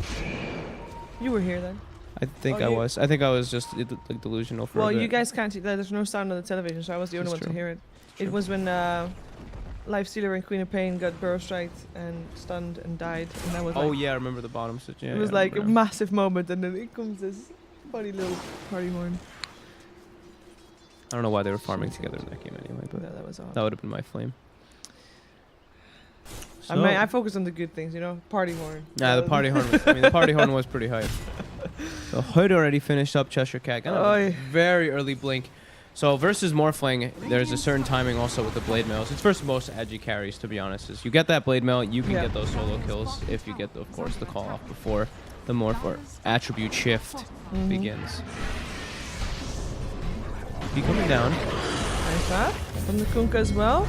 [SPEAKER 1] You were here then.
[SPEAKER 2] I think
[SPEAKER 1] Oh,
[SPEAKER 2] I
[SPEAKER 1] you-
[SPEAKER 2] was. I think I was just like delusional for a
[SPEAKER 1] Well,
[SPEAKER 2] bit.
[SPEAKER 1] you guys can't see that. There's no sound on the television, so I was the only
[SPEAKER 2] That's
[SPEAKER 1] one to
[SPEAKER 2] true.
[SPEAKER 1] hear it.
[SPEAKER 2] True.
[SPEAKER 1] It was when Lifestealer and Queen of Pain got burrow striked and stunned and died, and that was
[SPEAKER 2] Oh
[SPEAKER 1] like,
[SPEAKER 2] yeah, I remember the bottom switch. Yeah,
[SPEAKER 1] it was
[SPEAKER 2] yeah, I
[SPEAKER 1] like a
[SPEAKER 2] remember.
[SPEAKER 1] massive moment, and then it comes this funny little party horn.
[SPEAKER 2] I don't know why they were farming together in that game anyway, but
[SPEAKER 1] Yeah, that was odd.
[SPEAKER 2] that would have been my flame.
[SPEAKER 1] I mean, I focused on the good things, you know, party horn.
[SPEAKER 2] Nah, the party horn. Was, I mean, the party horn was pretty hype. So Hood already finished up Cheshire Cat. Got a
[SPEAKER 1] Oy.
[SPEAKER 2] very early blink. So versus Morphling, there's a certain timing also with the blade mails. It's first most agi carries, to be honest. Is you get that blade mail, you can
[SPEAKER 1] Yeah.
[SPEAKER 2] get those solo kills if you get, of course, the call off before the morph or attribute shift
[SPEAKER 1] Mhm.
[SPEAKER 2] begins. Be coming down.
[SPEAKER 1] Nice shot from the Kunkka as well.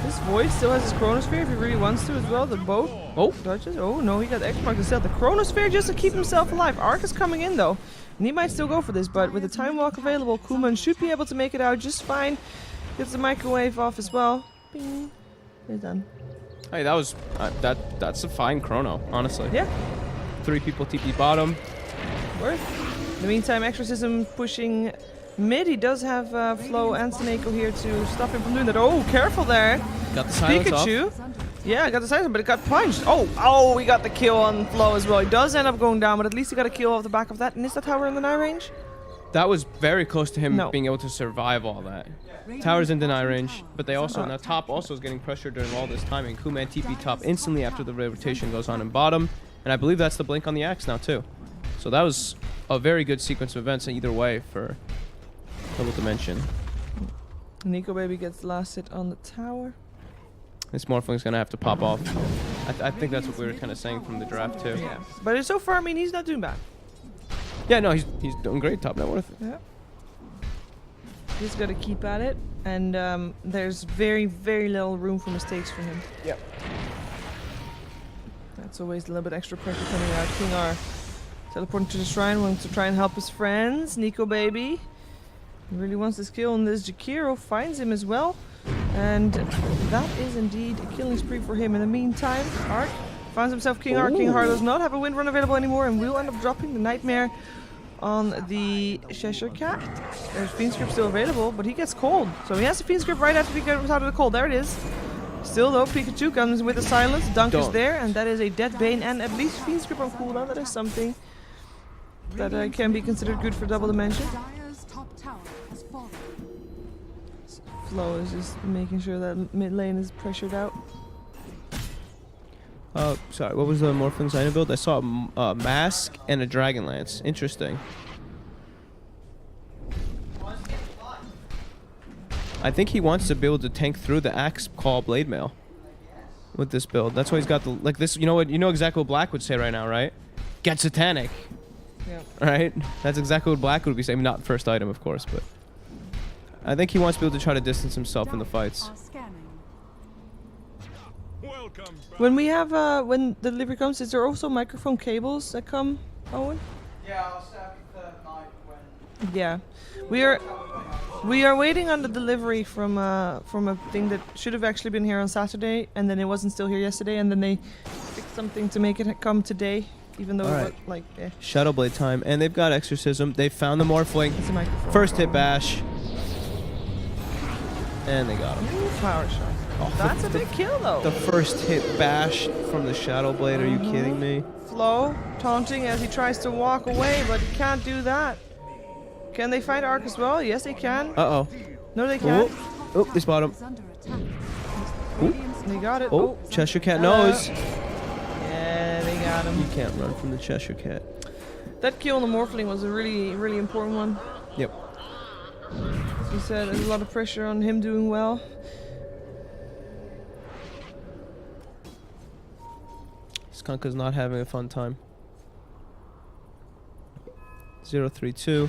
[SPEAKER 1] This Void still has his Chronosphere if he really wants to as well. The both dodges. Oh no, he got the X-Mark to sell the Chronosphere just to keep himself alive. Arc is coming in though, and he might still go for this, but with the time walk available, Kuman should be able to make it out just fine. Gets the microwave off as well. Bing. He's done.
[SPEAKER 2] Hey, that was that's a fine chrono, honestly.
[SPEAKER 1] Yeah,
[SPEAKER 2] 3 people TP bottom.
[SPEAKER 1] worth. In the meantime, Exorcism pushing mid. He does have Flo and Snako here to stop him from doing that. Oh, careful there.
[SPEAKER 2] Got the silence off.
[SPEAKER 1] Pikachu. Yeah, got the silence, but it got punched. Oh, we got the kill on Flo as well. He does end up going down, but at least he got a kill off the back of that. And is that tower in the deny range?
[SPEAKER 2] That was very close to him
[SPEAKER 1] No.
[SPEAKER 2] being able to survive all that. Tower's in deny range, but they also, now top also is getting pressured during all this timing. Kuman TP top instantly after the rotation goes on in bottom, and I believe that's the blink on the axe now too. So that was a very good sequence of events either way for Double Dimension.
[SPEAKER 1] Nico Baby gets the last hit on the tower.
[SPEAKER 2] This Morphling's gonna have to pop off. I think that's what we were kind of saying from the draft too.
[SPEAKER 1] Yeah, but so far, I mean, he's not doing bad.
[SPEAKER 2] Yeah, no, he's doing great, top net worth.
[SPEAKER 1] Yeah. Just got to keep at it, and there's very, very little room for mistakes for him.
[SPEAKER 2] Yep.
[SPEAKER 1] That's always a little bit extra pressure coming out. King R Teleporting to the shrine, wants to try and help his friends. Nico baby. He really wants this kill, and this Jakiro finds him as well. And that is indeed a killing spree for him. In the meantime, Ark finds himself King Ark. King Ark does not have a wind run available anymore and will end up dropping the Nightmare on the Cheshire Cat. There's Fiend Script still available, but he gets cold. So he has the Fiend Script right after he gets out of the cold. There it is. Still though, Pikachu comes with the silence. Dunk is there, and that is a Dead Bane and at least Fiend Script on cooldown. That is something that can be considered good for Double Dimension.
[SPEAKER 5] Dire's top tower has fallen.
[SPEAKER 1] Flo is just making sure that mid lane is pressured out.
[SPEAKER 2] Sorry, what was the Morphling Zyna build? I saw a Mask and a Dragonlance. Interesting. I think he wants to be able to tank through the Axe Call Blade Mail with this build. That's why he's got the, like this, you know what, you know exactly what Black would say right now, right? Get Satanic.
[SPEAKER 1] Yeah.
[SPEAKER 2] Right? That's exactly what Black would be saying. Not first item, of course, but I think he wants to be able to try to distance himself in the fights.
[SPEAKER 5] Are scanning.
[SPEAKER 1] When we have when the delivery comes, is there also microphone cables that come, Owen?
[SPEAKER 4] Yeah, I'll set up the third night when.
[SPEAKER 1] Yeah, we are waiting on the delivery from a thing that should have actually been here on Saturday, and then it wasn't still here yesterday, and then they fixed something to make it come today, even though
[SPEAKER 2] Alright.
[SPEAKER 1] it was like
[SPEAKER 2] Shadow Blade time, and they've got Exorcism. They found the Morphling.
[SPEAKER 1] it's a microphone.
[SPEAKER 2] First hit bash. And they got him.
[SPEAKER 1] Ooh, power shot.
[SPEAKER 2] Oh,
[SPEAKER 1] That's a big kill though.
[SPEAKER 2] The first hit bash from the Shadow Blade, are you kidding me?
[SPEAKER 1] Flo taunting as he tries to walk away, but he can't do that. Can they find Ark as well? Yes, they can.
[SPEAKER 2] Uh-oh.
[SPEAKER 1] No, they can't.
[SPEAKER 2] Oh, they spot him.
[SPEAKER 5] Is under attack.
[SPEAKER 1] They got it.
[SPEAKER 2] Oh, Cheshire Cat
[SPEAKER 1] Hello.
[SPEAKER 2] knows.
[SPEAKER 1] Yeah, they got him.
[SPEAKER 2] You can't run from the Cheshire Cat.
[SPEAKER 1] That kill on the Morphling was a really, really important one.
[SPEAKER 2] Yep.
[SPEAKER 1] As you said, there's a lot of pressure on him doing well.
[SPEAKER 2] Skunka's not having a fun time. 0-3-2.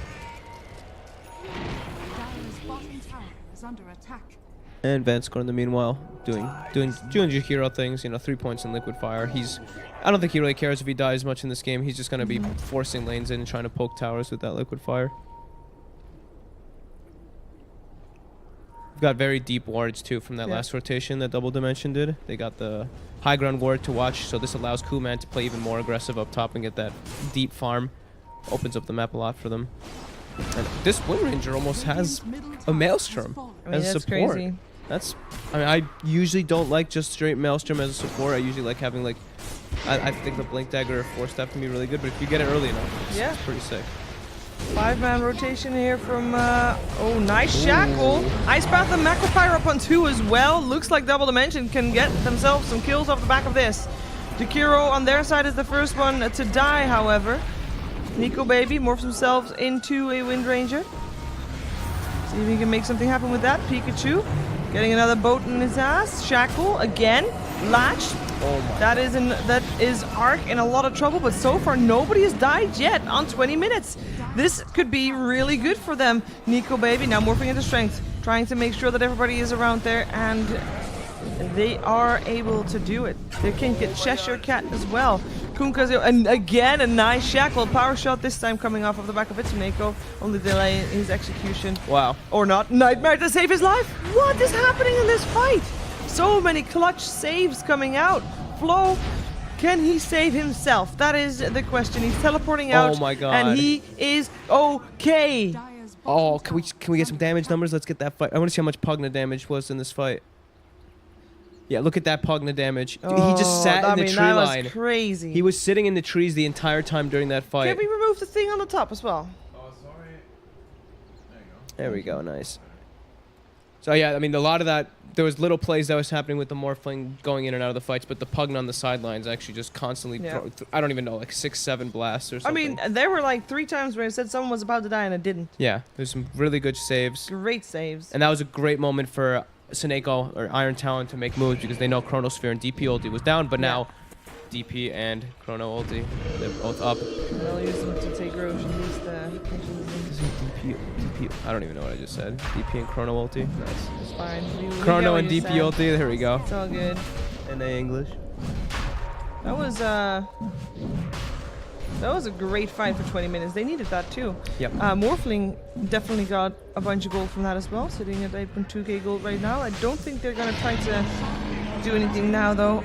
[SPEAKER 5] Dire's bottom tower is under attack.
[SPEAKER 2] And Vanscore in the meanwhile doing Jakiro things, you know, 3 points in liquid fire. I don't think he really cares if he dies much in this game. He's just gonna be forcing lanes in and trying to poke towers with that liquid fire. We've got very deep wards too from that last rotation that Double Dimension did. They got the high ground ward to watch, so this allows Kuman to play even more aggressive up top and get that deep farm. Opens up the map a lot for them. And this Wind Ranger almost has a Maelstrom
[SPEAKER 1] I mean,
[SPEAKER 2] as
[SPEAKER 1] that's
[SPEAKER 2] support.
[SPEAKER 1] crazy.
[SPEAKER 2] I mean, I usually don't like just straight Maelstrom as a support. I usually like having like, I think the Blink Dagger or Force Staff can be really good, but if you get it early enough, it's pretty sick.
[SPEAKER 1] 5-man rotation here from, oh, nice Shackle. Ice Path and Macropyre up on 2 as well. Looks like Double Dimension can get themselves some kills off the back of this. Jakiro on their side is the first one to die, however. Nico Baby morphs himself into a Wind Ranger. See if he can make something happen with that. Pikachu getting another boat in his ass. Shackle again. Latch.
[SPEAKER 2] Oh my.
[SPEAKER 1] That is Ark in a lot of trouble, but so far nobody has died yet on 20 minutes. This could be really good for them. Nico Baby now morphing into strength, trying to make sure that everybody is around there, and they are able to do it. They can get Cheshire Cat as well. Kunka's and again a nice Shackle power shot, this time coming off of the back of Itsuneko, only delay his execution.
[SPEAKER 2] Wow.
[SPEAKER 1] Or not. Nightmare to save his life. What is happening in this fight? So many clutch saves coming out. Flo, can he save himself? That is the question. He's teleporting out.
[SPEAKER 2] Oh my god.
[SPEAKER 1] And he is okay.
[SPEAKER 5] Dire's
[SPEAKER 2] Oh,
[SPEAKER 5] bottom
[SPEAKER 2] can we get some damage numbers? Let's get that fight. I want to see how much Pugna damage was in this fight. Yeah, look at that Pugna damage. Dude, he just sat in the tree
[SPEAKER 1] that
[SPEAKER 2] line.
[SPEAKER 1] was crazy.
[SPEAKER 2] He was sitting in the trees the entire time during that fight.
[SPEAKER 1] Can we remove the thing on the top as well?
[SPEAKER 3] Oh, sorry. There you go.
[SPEAKER 2] There we go, nice. So yeah, I mean, a lot of that, there was little plays that was happening with the Morphling going in and out of the fights, but the Pugna on the sidelines actually just constantly, I don't even know, like 6-7 blasts or
[SPEAKER 1] I
[SPEAKER 2] something.
[SPEAKER 1] mean, there were like 3 times where it said someone was about to die and it didn't.
[SPEAKER 2] Yeah, there's some really good saves.
[SPEAKER 1] Great saves.
[SPEAKER 2] And that was a great moment for Seneko or Iron Talon to make moves because they know Chronosphere and DP ulti was down, but now DP and Chrono ulti, they're both up.
[SPEAKER 1] They'll use them to take Roche and use the
[SPEAKER 2] DP, I don't even know what I just said. DP and Chrono ulti. Nice.
[SPEAKER 1] It's fine. We get
[SPEAKER 2] Chrono
[SPEAKER 1] what
[SPEAKER 2] and
[SPEAKER 1] you
[SPEAKER 2] DP
[SPEAKER 1] said.
[SPEAKER 2] ulti, there we go.
[SPEAKER 1] It's all good.
[SPEAKER 2] NA English.
[SPEAKER 1] That That was a great fight for 20 minutes. They needed that too.
[SPEAKER 2] Yep.
[SPEAKER 1] Morphling definitely got a bunch of gold from that as well, sitting at 8.2k gold right now. I don't think they're going to try to do anything now though.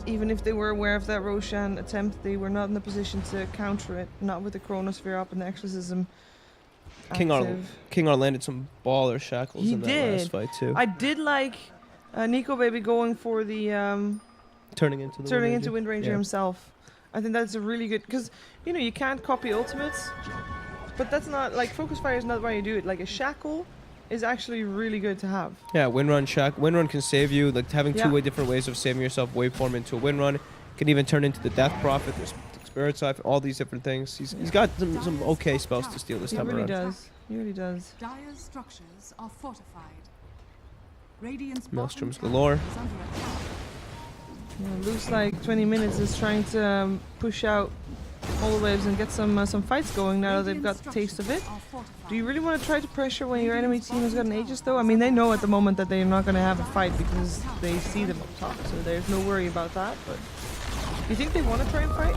[SPEAKER 1] Even if they were aware of that Roshan attempt, they were not in the position to counter it. Not with the Chronosphere up and the Exorcism.
[SPEAKER 2] King R
[SPEAKER 1] active.
[SPEAKER 2] landed some baller shackles
[SPEAKER 1] He
[SPEAKER 2] in that
[SPEAKER 1] did.
[SPEAKER 2] last fight too.
[SPEAKER 1] I did like Nico Baby going for the
[SPEAKER 2] turning into
[SPEAKER 1] Wind Ranger
[SPEAKER 2] Yeah.
[SPEAKER 1] himself. I think that's a really good, because you know you can't copy ultimates, but that's not like focus fire is not why you do it. Like a shackle is actually really good to have.
[SPEAKER 2] Yeah, wind run can save you. Like having
[SPEAKER 1] Yeah.
[SPEAKER 2] two different ways of saving yourself. Waveform into a wind run can even turn into the Death Prophet. There's Spirit Siphon, all these different things. He's got some okay spells to steal this
[SPEAKER 1] He
[SPEAKER 2] time
[SPEAKER 1] really
[SPEAKER 2] around.
[SPEAKER 1] does. He really does.
[SPEAKER 5] Dire's structures are fortified. Radiant's
[SPEAKER 2] Maelstroms
[SPEAKER 5] bottom
[SPEAKER 2] galore.
[SPEAKER 5] tower is under attack.
[SPEAKER 1] Yeah, looks like 20 minutes is trying to push out all the waves and get some fights going now that they've got the taste of it. Do you really want to try to pressure when your enemy team has got an Aegis though? I mean, they know at the moment that they're not going to have a fight because they see them up top, so there's no worry about that. But do you think they want to try and fight?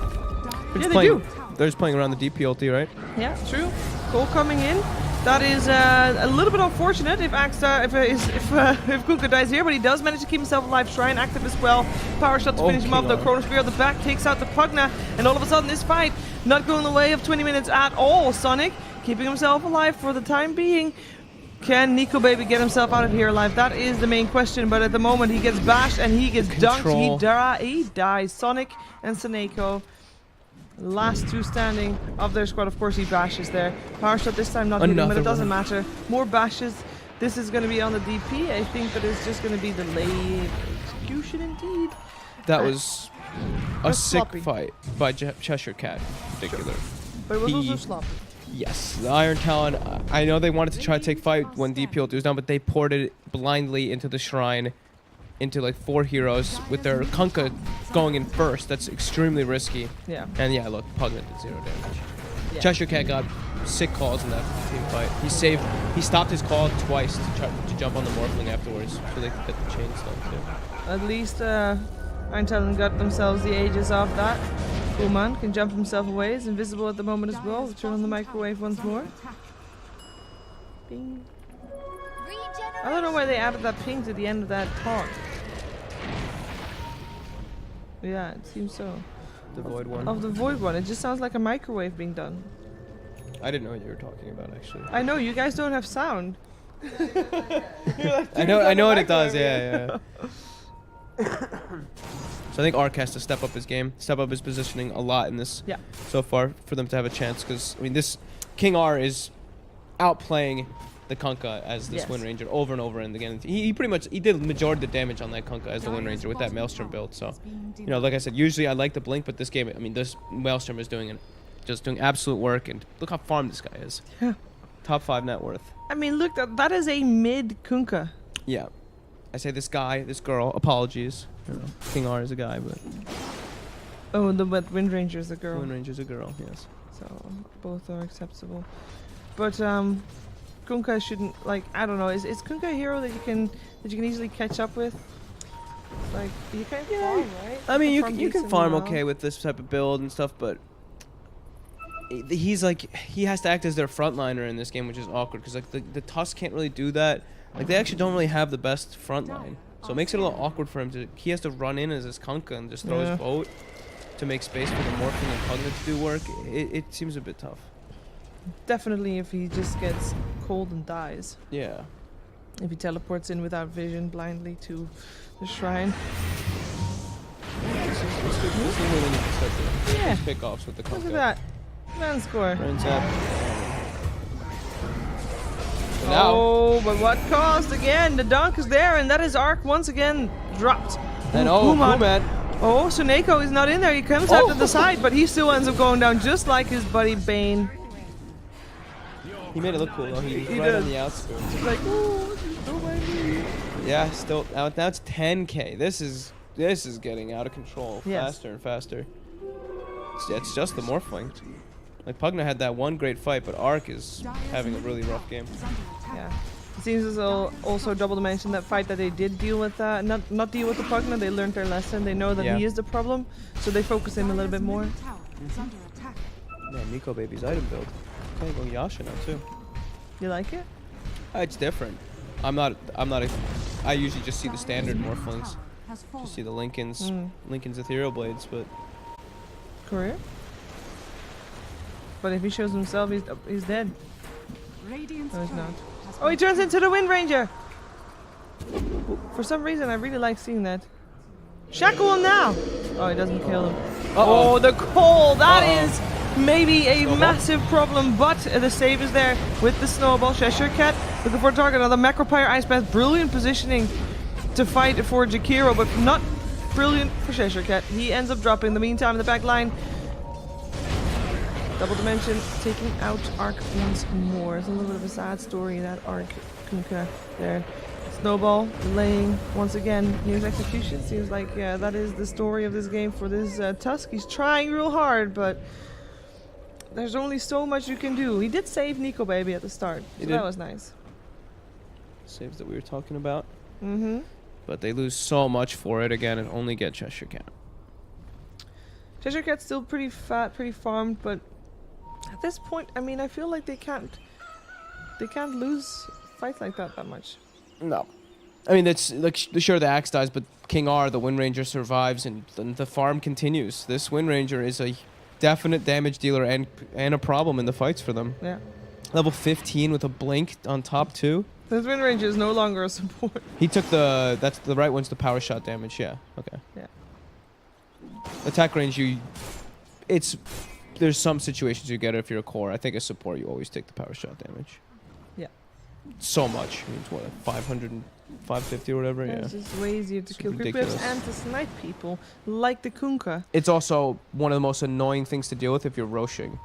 [SPEAKER 1] Yeah, they do.
[SPEAKER 2] They're just playing around the DP ulti, right?
[SPEAKER 1] Yeah, true. Goal coming in. That is a little bit unfortunate if Kunkka dies here, but he does manage to keep himself alive. Shrine active as well. Power shot to finish him off. The Chronosphere at the back takes out the Pugna, and all of a sudden this fight not going the way of 20 minutes at all. Sonic keeping himself alive for the time being. Can Nico Baby get himself out of here alive? That is the main question, but at the moment he gets bashed and he gets dunked. He dies. Sonic and Seneko. Last two standing of their squad. Of course he bashes there. Power shot this time not hitting, but it doesn't matter. More bashes. This is going to be on the DP. I think that it's just going to be delayed execution indeed.
[SPEAKER 2] That was a sick
[SPEAKER 1] sloppy.
[SPEAKER 2] fight by Cheshire Cat in particular.
[SPEAKER 1] But it was also sloppy.
[SPEAKER 2] Yes, the Iron Talon, I know they wanted to try to take fight when DP ulti was down, but they poured it blindly into the shrine, into like 4 heroes with their Kunkka going in first. That's extremely risky.
[SPEAKER 1] Yeah.
[SPEAKER 2] And yeah, look, Pugna did 0 damage.
[SPEAKER 1] Yeah.
[SPEAKER 2] Cheshire Cat got sick calls in that team fight. He stopped his call twice to try to jump on the Morphling afterwards so they could get the chains done too.
[SPEAKER 1] At least Iron Talon got themselves the Aegis off that. Uman can jump himself away. Is invisible at the moment as well. Turn on the microwave once more. Bing. I don't know why they added that ping to the end of that talk. Yeah, it seems so.
[SPEAKER 2] The Void one.
[SPEAKER 1] Of the Void one, it just sounds like a microwave being done.
[SPEAKER 2] I didn't know what you were talking about actually.
[SPEAKER 1] I know, you guys don't have sound.
[SPEAKER 2] I know what it does, yeah. So I think Ark has to step up his game, step up his positioning a lot in this so far for them to have a chance. Because I mean, this King R is outplaying the Kunkka as this Wind Ranger over and over and again. He pretty much did the majority of the damage on that Kunkka as the Wind Ranger with that Maelstrom build. So you know, like I said, usually I like the blink, but this game, I mean, this Maelstrom is doing absolute work. And look how farmed this guy is.
[SPEAKER 1] Yeah.
[SPEAKER 2] Top 5 net worth.
[SPEAKER 1] I mean, look, that is a mid Kunkka.
[SPEAKER 2] Yeah. I say this guy, this girl, apologies. You know, King R is a guy, but...
[SPEAKER 1] Oh, but Wind Ranger is a girl.
[SPEAKER 2] Wind Ranger's a girl, yes.
[SPEAKER 1] So, both are acceptable. But, Kunkka shouldn't, like, I don't know, is Kunkka a hero that you can easily catch up with? Like, you can't farm, right?
[SPEAKER 2] I mean, you can
[SPEAKER 1] decent
[SPEAKER 2] farm
[SPEAKER 1] well.
[SPEAKER 2] okay with this type of build and stuff, but... He's like, he has to act as their frontliner in this game, which is awkward, because like the Tusk can't really do that. Like, they actually don't really have the best front line. So it makes it a little awkward for him to... He has to run in as his Kunkka and just throw his boat to make space for the Morphing and Pugna to do work. It seems a bit tough.
[SPEAKER 1] Definitely if he just gets cold and dies.
[SPEAKER 2] Yeah.
[SPEAKER 1] If he teleports in without vision blindly to the shrine.
[SPEAKER 2] This is when you can start doing
[SPEAKER 1] Yeah.
[SPEAKER 2] pick-offs with the Kunkka.
[SPEAKER 1] Look at that. Man score.
[SPEAKER 2] Runs up.
[SPEAKER 1] Oh, but what cost? Again, the dunk is there, and that is Ark once again dropped.
[SPEAKER 2] And
[SPEAKER 1] Uman. Oh, Seneko is not in there. He comes out to the side, but he still ends up going down just like his buddy Bane.
[SPEAKER 2] He made it look cool though. He right
[SPEAKER 1] did.
[SPEAKER 2] on the outskirts.
[SPEAKER 1] He's like, oh, don't mind me.
[SPEAKER 2] Yeah, still now it's 10k. This is getting out of control faster and faster. It's just the Morphling. Like, Pugna had that one great fight, but Ark is having a really rough game.
[SPEAKER 1] Yeah. It seems as though also Double Dimension, that fight that they did deal with, not deal with the Pugna, they learned their lesson. They know that he is the problem, so they focus him a little bit more.
[SPEAKER 2] Man, Nico Baby's item build. Okay, go Yasha now too.
[SPEAKER 1] You like it?
[SPEAKER 2] It's different. I usually just see the standard Morphlings. Just see the Lincoln's Ethereal Blades, but
[SPEAKER 1] Career? But if he shows himself, he's dead.
[SPEAKER 5] Radiant's
[SPEAKER 1] No, he's
[SPEAKER 5] turret
[SPEAKER 1] not.
[SPEAKER 5] has
[SPEAKER 1] Oh, he
[SPEAKER 5] been
[SPEAKER 1] turns into the Wind Ranger! For some reason, I really like seeing that. Shackle him now! Oh, he doesn't kill him. Oh, the call! That is maybe a massive problem, but the save is there with the snowball. Cheshire Cat looking for a target. Another Macropyre Ice Path. Brilliant positioning to fight for Jakiro, but not brilliant for Cheshire Cat. He ends up dropping. In the meantime, in the back line, Double Dimension taking out Arc once more. It's a little bit of a sad story, that Arc Kunkka there. Snowball delaying once again his execution. Seems like, yeah, that is the story of this game for this Tusk. He's trying real hard, but there's only so much you can do. He did save Nico Baby at the start, so that was nice.
[SPEAKER 2] saves that we were talking about.
[SPEAKER 1] Mm-hmm.
[SPEAKER 2] But they lose so much for it again and only get Cheshire Cat.
[SPEAKER 1] Cheshire Cat's still pretty fat, pretty farmed, but at this point, I mean, I feel like they can't lose fights like that much.
[SPEAKER 2] No. I mean, that's like sure the axe dies, but King R, the Wind Ranger, survives and the farm continues. This Wind Ranger is a definite damage dealer and a problem in the fights for them.
[SPEAKER 1] Yeah.
[SPEAKER 2] Level 15 with a blink on top 2.
[SPEAKER 1] This Wind Ranger is no longer a support.
[SPEAKER 2] He took that's the right one's the power shot damage. Yeah. Okay.
[SPEAKER 1] Yeah.
[SPEAKER 2] Attack range, there's some situations you get it if you're a core. I think as support you always take the power shot damage.
[SPEAKER 1] Yeah.
[SPEAKER 2] So much. I mean, it's what, like 500 and 550 or whatever. Yeah.
[SPEAKER 1] It's just way easier to
[SPEAKER 2] It's
[SPEAKER 1] kill creep
[SPEAKER 2] ridiculous.
[SPEAKER 1] whips and to snipe people, like the Kunkka.
[SPEAKER 2] It's also one of the most annoying things to deal with if you're roshing.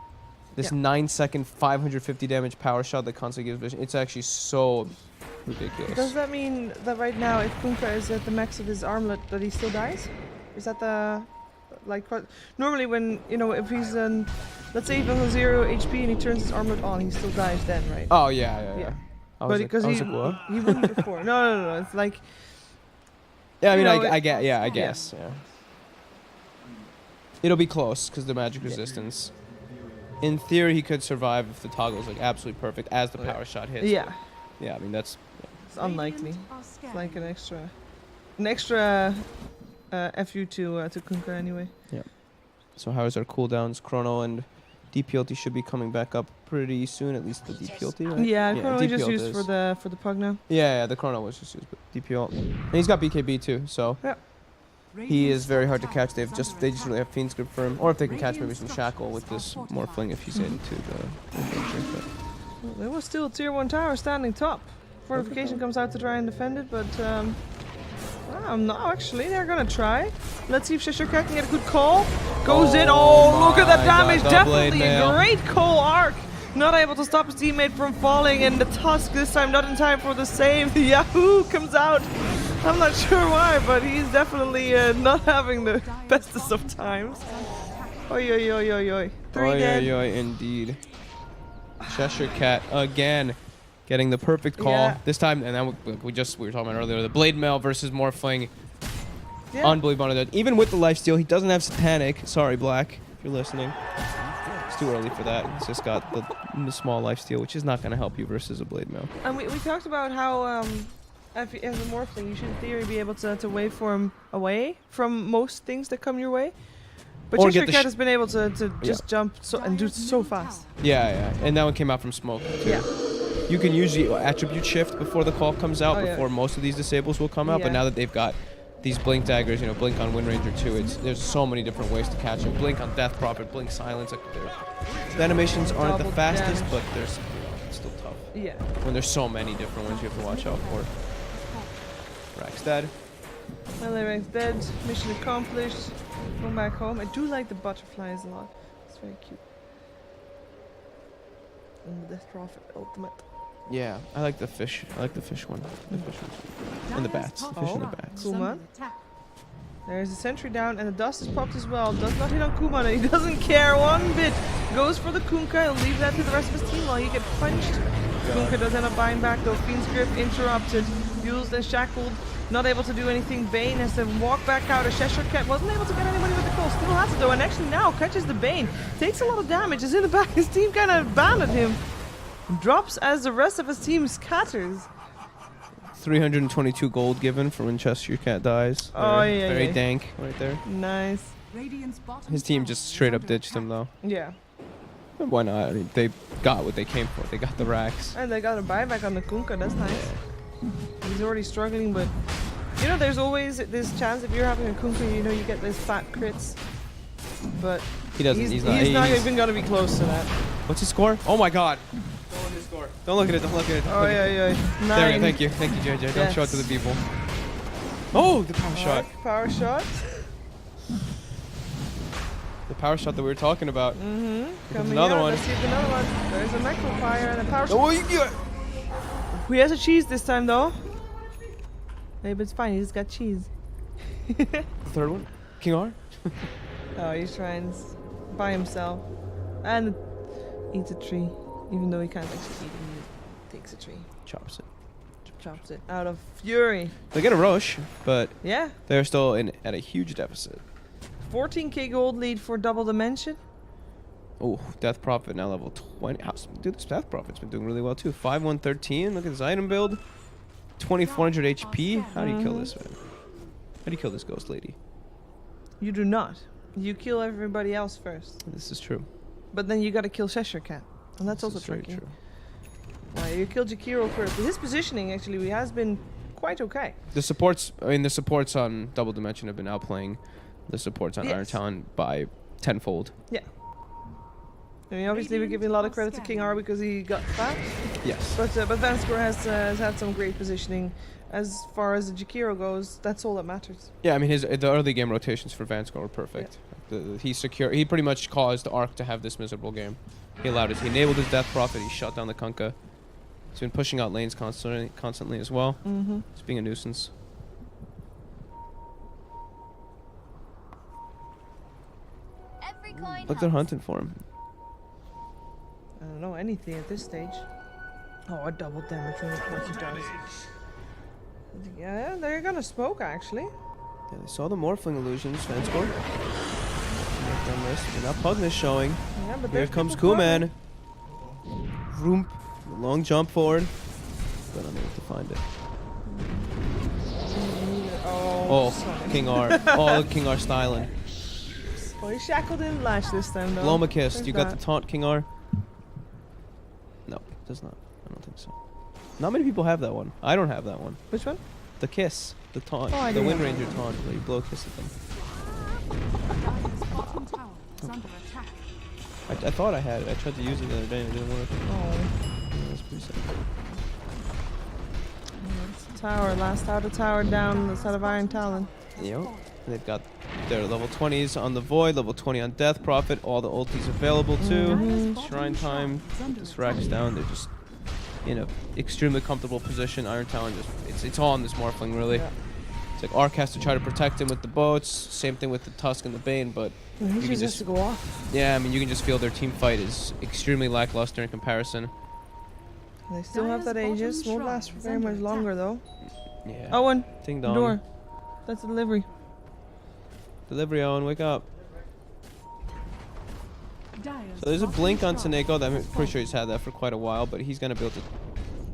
[SPEAKER 2] This 9-second 550 damage power shot that constantly gives vision. It's actually so ridiculous.
[SPEAKER 1] Does that mean that right now, if Kunkka is at the max of his armlet, that he still dies? Is that the what? Normally, when if he's let's say he's on 0 HP and he turns his armlet on, he still dies then, right?
[SPEAKER 2] Oh yeah.
[SPEAKER 1] But because he wouldn't before. No. It's like.
[SPEAKER 2] Yeah, I mean, I guess. Yeah. It'll be close because the magic resistance. In theory, he could survive if the toggle is like absolutely perfect as the power shot hits.
[SPEAKER 1] Yeah.
[SPEAKER 2] Yeah, I mean that's.
[SPEAKER 1] It's unlikely. It's like an extra FU to Kunkka anyway.
[SPEAKER 2] Yeah. So how is our cooldowns? Chrono and DP ulti should be coming back up pretty soon. At least the DP ulti, right?
[SPEAKER 1] Yeah, Chrono we
[SPEAKER 2] DP
[SPEAKER 1] just
[SPEAKER 2] ult
[SPEAKER 1] used
[SPEAKER 2] is.
[SPEAKER 1] for the pug now.
[SPEAKER 2] Yeah, the Chrono was just used, but DP ult. And he's got BKB too, so he is very hard to catch. They just really have Fiend's Grip for him, or if they can catch maybe some Shackle with this Morphling if he's into the adventure.
[SPEAKER 1] Well, there was still a tier 1 tower standing top. Fortification comes out to try and defend it, but no, actually they're gonna try. Let's see if Cheshire Cat can get a good call. Goes in. Oh, look at that damage! Definitely a great call arc. Not able to stop his teammate from falling, and the Tusk this time not in time for the save. The Yahoo comes out. I'm not sure why, but he's definitely not having the bestest of times. Oi, oi, oi, oi, oi. 3 dead.
[SPEAKER 2] Oi, indeed. Cheshire Cat again getting the perfect call.
[SPEAKER 1] Yeah.
[SPEAKER 2] This time, and then we were talking about earlier, the Blade Mail versus Morphling.
[SPEAKER 1] Yeah.
[SPEAKER 2] Unbelievable. Even with the lifesteal, he doesn't have Satanic. Sorry, Black, if you're listening. It's too early for that. He's just got the small lifesteal, which is not going to help you versus a Blade Mail.
[SPEAKER 1] And we talked about how as a Morphling, you should in theory be able to waveform away from most things that come your way. But
[SPEAKER 2] Or
[SPEAKER 1] Cheshire
[SPEAKER 2] get the
[SPEAKER 1] Cat has been able to just jump and do it so fast.
[SPEAKER 2] Yeah. And that one came out from smoke, too.
[SPEAKER 1] Yeah.
[SPEAKER 2] You can usually attribute shift before the call comes out, before most of these disables will come out. But now that they've got these blink daggers, blink on Wind Ranger 2, there's so many different ways to catch him. Blink on Death Prophet, blink silence. The animations aren't the fastest, but they're still tough.
[SPEAKER 1] Yeah.
[SPEAKER 2] When there's so many different ones you have to watch out for. Rack's dead.
[SPEAKER 1] Rack's dead. Mission accomplished. Going back home. I do like the butterflies a lot. It's very cute. And the Death Prophet ultimate.
[SPEAKER 2] Yeah, I like the fish. I like the fish one. The fish one. And the bats. The fish and the bats.
[SPEAKER 1] Kuman. There's a sentry down, and the dust is popped as well. Does not hit on Kuman, and he doesn't care one bit. Goes for the Kunkka. He'll leave that to the rest of his team while he gets punched. Kunkka does end up buying back, though. Fiend's Grip interrupted. Used and shackled Not able to do anything. Bane has to walk back out. A Cheshire Cat wasn't able to get anybody with the call. Still has it though, and actually now catches the Bane. Takes a lot of damage. Is in the back. His team kind of abandoned him. Drops as the rest of his team scatters.
[SPEAKER 2] 322 gold given for when Cheshire Cat dies.
[SPEAKER 1] Oh,
[SPEAKER 2] Very-
[SPEAKER 1] yeah,
[SPEAKER 2] Very
[SPEAKER 1] yeah.
[SPEAKER 2] dank right there.
[SPEAKER 1] Nice.
[SPEAKER 5] Radiant's bottom
[SPEAKER 2] His team
[SPEAKER 5] tower
[SPEAKER 2] just
[SPEAKER 5] is
[SPEAKER 2] straight up
[SPEAKER 5] under
[SPEAKER 2] ditched him
[SPEAKER 5] attack.
[SPEAKER 2] though.
[SPEAKER 1] Yeah.
[SPEAKER 2] And why not? I mean, they got what they came for. They got the racks.
[SPEAKER 1] And they got a buyback on the Kunkka. That's nice. He's already struggling, but you know, there's always this chance if you're having a Kunkka, you know, you get those fat crits. But
[SPEAKER 2] He doesn't.
[SPEAKER 1] he's
[SPEAKER 2] He's not.
[SPEAKER 1] not
[SPEAKER 2] he's-
[SPEAKER 1] even gonna be close to that.
[SPEAKER 2] What's his score? Oh my god. Don't look at his score. Don't look at it. Don't look at it. Don't
[SPEAKER 1] Oh
[SPEAKER 2] look at
[SPEAKER 1] yeah,
[SPEAKER 2] it.
[SPEAKER 1] yeah.
[SPEAKER 2] There we
[SPEAKER 1] Nine.
[SPEAKER 2] go. Thank you. Thank you, JJ. Don't show it to the
[SPEAKER 1] Yes.
[SPEAKER 2] people. Oh, the power shot.
[SPEAKER 1] Alright, power shot.
[SPEAKER 2] The power shot that we were talking about.
[SPEAKER 1] Mm-hmm. Coming
[SPEAKER 2] another
[SPEAKER 1] out.
[SPEAKER 2] one.
[SPEAKER 1] Let's see if another one. There's a necropire and a power shot.
[SPEAKER 2] Oh, you get it.
[SPEAKER 1] He has a cheese this time though. Maybe it's fine. He just got cheese.
[SPEAKER 2] The third one. King R.
[SPEAKER 1] Oh, he's trying by himself and eats a tree, even though he can't actually eat it. He takes a tree,
[SPEAKER 2] Chops it.
[SPEAKER 1] chops it out of fury.
[SPEAKER 2] They get a rush, but
[SPEAKER 1] Yeah,
[SPEAKER 2] they're still at a huge deficit.
[SPEAKER 1] 14k gold lead for Double Dimension.
[SPEAKER 2] Oh, Death Prophet now level 20. Dude, this Death Prophet's been doing really well too. 5113. Look at this item build. 2400 HP. How do you kill this, man? How do you kill this ghost lady?
[SPEAKER 1] You do not. You kill everybody else first,
[SPEAKER 2] This is true.
[SPEAKER 1] but then you gotta kill Cheshire Cat, and that's
[SPEAKER 2] This
[SPEAKER 1] also
[SPEAKER 2] is very
[SPEAKER 1] tricky.
[SPEAKER 2] true.
[SPEAKER 1] You kill Jakiro first. His positioning actually has been quite okay.
[SPEAKER 2] The supports, I mean, the supports on Double Dimension have been outplaying the supports on Iron
[SPEAKER 1] Yes.
[SPEAKER 2] Talon by tenfold.
[SPEAKER 1] Yeah. I mean, obviously we're giving a lot of credit to King R because he got fat.
[SPEAKER 2] Yes.
[SPEAKER 1] But Vanskor has had some great positioning. As far as the Jakiro goes, that's all that matters.
[SPEAKER 2] Yeah, I mean, the early game rotations for Vanskor were perfect. He pretty much caused Arc to have this miserable game. He allowed he enabled his Death Prophet. He shut down the Kunkka. He's been pushing out lanes constantly as well.
[SPEAKER 1] Mm-hmm.
[SPEAKER 2] It's being a nuisance.
[SPEAKER 6] Every coin
[SPEAKER 2] Look, they're
[SPEAKER 6] helps.
[SPEAKER 2] hunting for him.
[SPEAKER 1] I don't know anything at this stage. Oh, a double damage from what he does. Yeah, they're gonna smoke actually.
[SPEAKER 2] Yeah, they saw the Morphling illusions. Vanskor. They're not Pugness showing.
[SPEAKER 1] Yeah, but
[SPEAKER 2] Here
[SPEAKER 1] there's
[SPEAKER 2] comes
[SPEAKER 1] people
[SPEAKER 2] Kuman. Vroom. Long jump forward. But I'm able to find it.
[SPEAKER 1] coming. Oh,
[SPEAKER 2] Oh,
[SPEAKER 1] sorry.
[SPEAKER 2] King R. Oh, King R styling.
[SPEAKER 1] Oh, he shackled in Lash this time though.
[SPEAKER 2] Loma Kiss.
[SPEAKER 1] There's
[SPEAKER 2] You got
[SPEAKER 1] that.
[SPEAKER 2] the taunt, King R? No, does not. I don't think so. Not many people have that one. I don't have that one.
[SPEAKER 1] Which one?
[SPEAKER 2] The kiss. The taunt.
[SPEAKER 1] Oh, I
[SPEAKER 2] the
[SPEAKER 1] do
[SPEAKER 2] Wind
[SPEAKER 1] have
[SPEAKER 2] Ranger taunt where you blow kiss at them.
[SPEAKER 5] Dire's bottom tower is under attack.
[SPEAKER 2] I thought I had it. I tried to use it the other day and it didn't work.
[SPEAKER 1] Oh,
[SPEAKER 2] That's pretty sad.
[SPEAKER 1] tower. Last tower down on the side of Iron Talon.
[SPEAKER 2] Yep. They've got their level 20s on the Void, level 20 on Death Prophet, all the ultis available too.
[SPEAKER 5] Dire's
[SPEAKER 2] Shrine
[SPEAKER 5] bottom
[SPEAKER 2] time.
[SPEAKER 5] tower is under
[SPEAKER 2] This racks
[SPEAKER 5] attack.
[SPEAKER 2] down. They're just in a extremely comfortable position. Iron Talon it's all on this Morphling really.
[SPEAKER 1] Yeah.
[SPEAKER 2] It's like Arc has to try to protect him with the boats. Same thing with the Tusk and the Bane, but
[SPEAKER 1] He
[SPEAKER 2] You can
[SPEAKER 1] just has
[SPEAKER 2] just-
[SPEAKER 1] to go off.
[SPEAKER 2] yeah, I mean you can just feel their team fight is extremely lackluster in comparison.
[SPEAKER 1] They still have that
[SPEAKER 5] Dire's
[SPEAKER 1] Aegis.
[SPEAKER 5] bottom
[SPEAKER 1] Won't
[SPEAKER 5] shrine
[SPEAKER 1] last for
[SPEAKER 5] is
[SPEAKER 1] very
[SPEAKER 5] under
[SPEAKER 1] much longer though.
[SPEAKER 2] Yeah.
[SPEAKER 1] Owen,
[SPEAKER 2] Ding dong.
[SPEAKER 1] door. That's a delivery.
[SPEAKER 2] Delivery, Owen, wake up.
[SPEAKER 5] Dire's
[SPEAKER 2] So there's a
[SPEAKER 5] bottom
[SPEAKER 2] blink on
[SPEAKER 5] shrine
[SPEAKER 2] Taneko. I'm
[SPEAKER 5] has
[SPEAKER 2] pretty sure he's had that for quite a while, but he's gonna be able to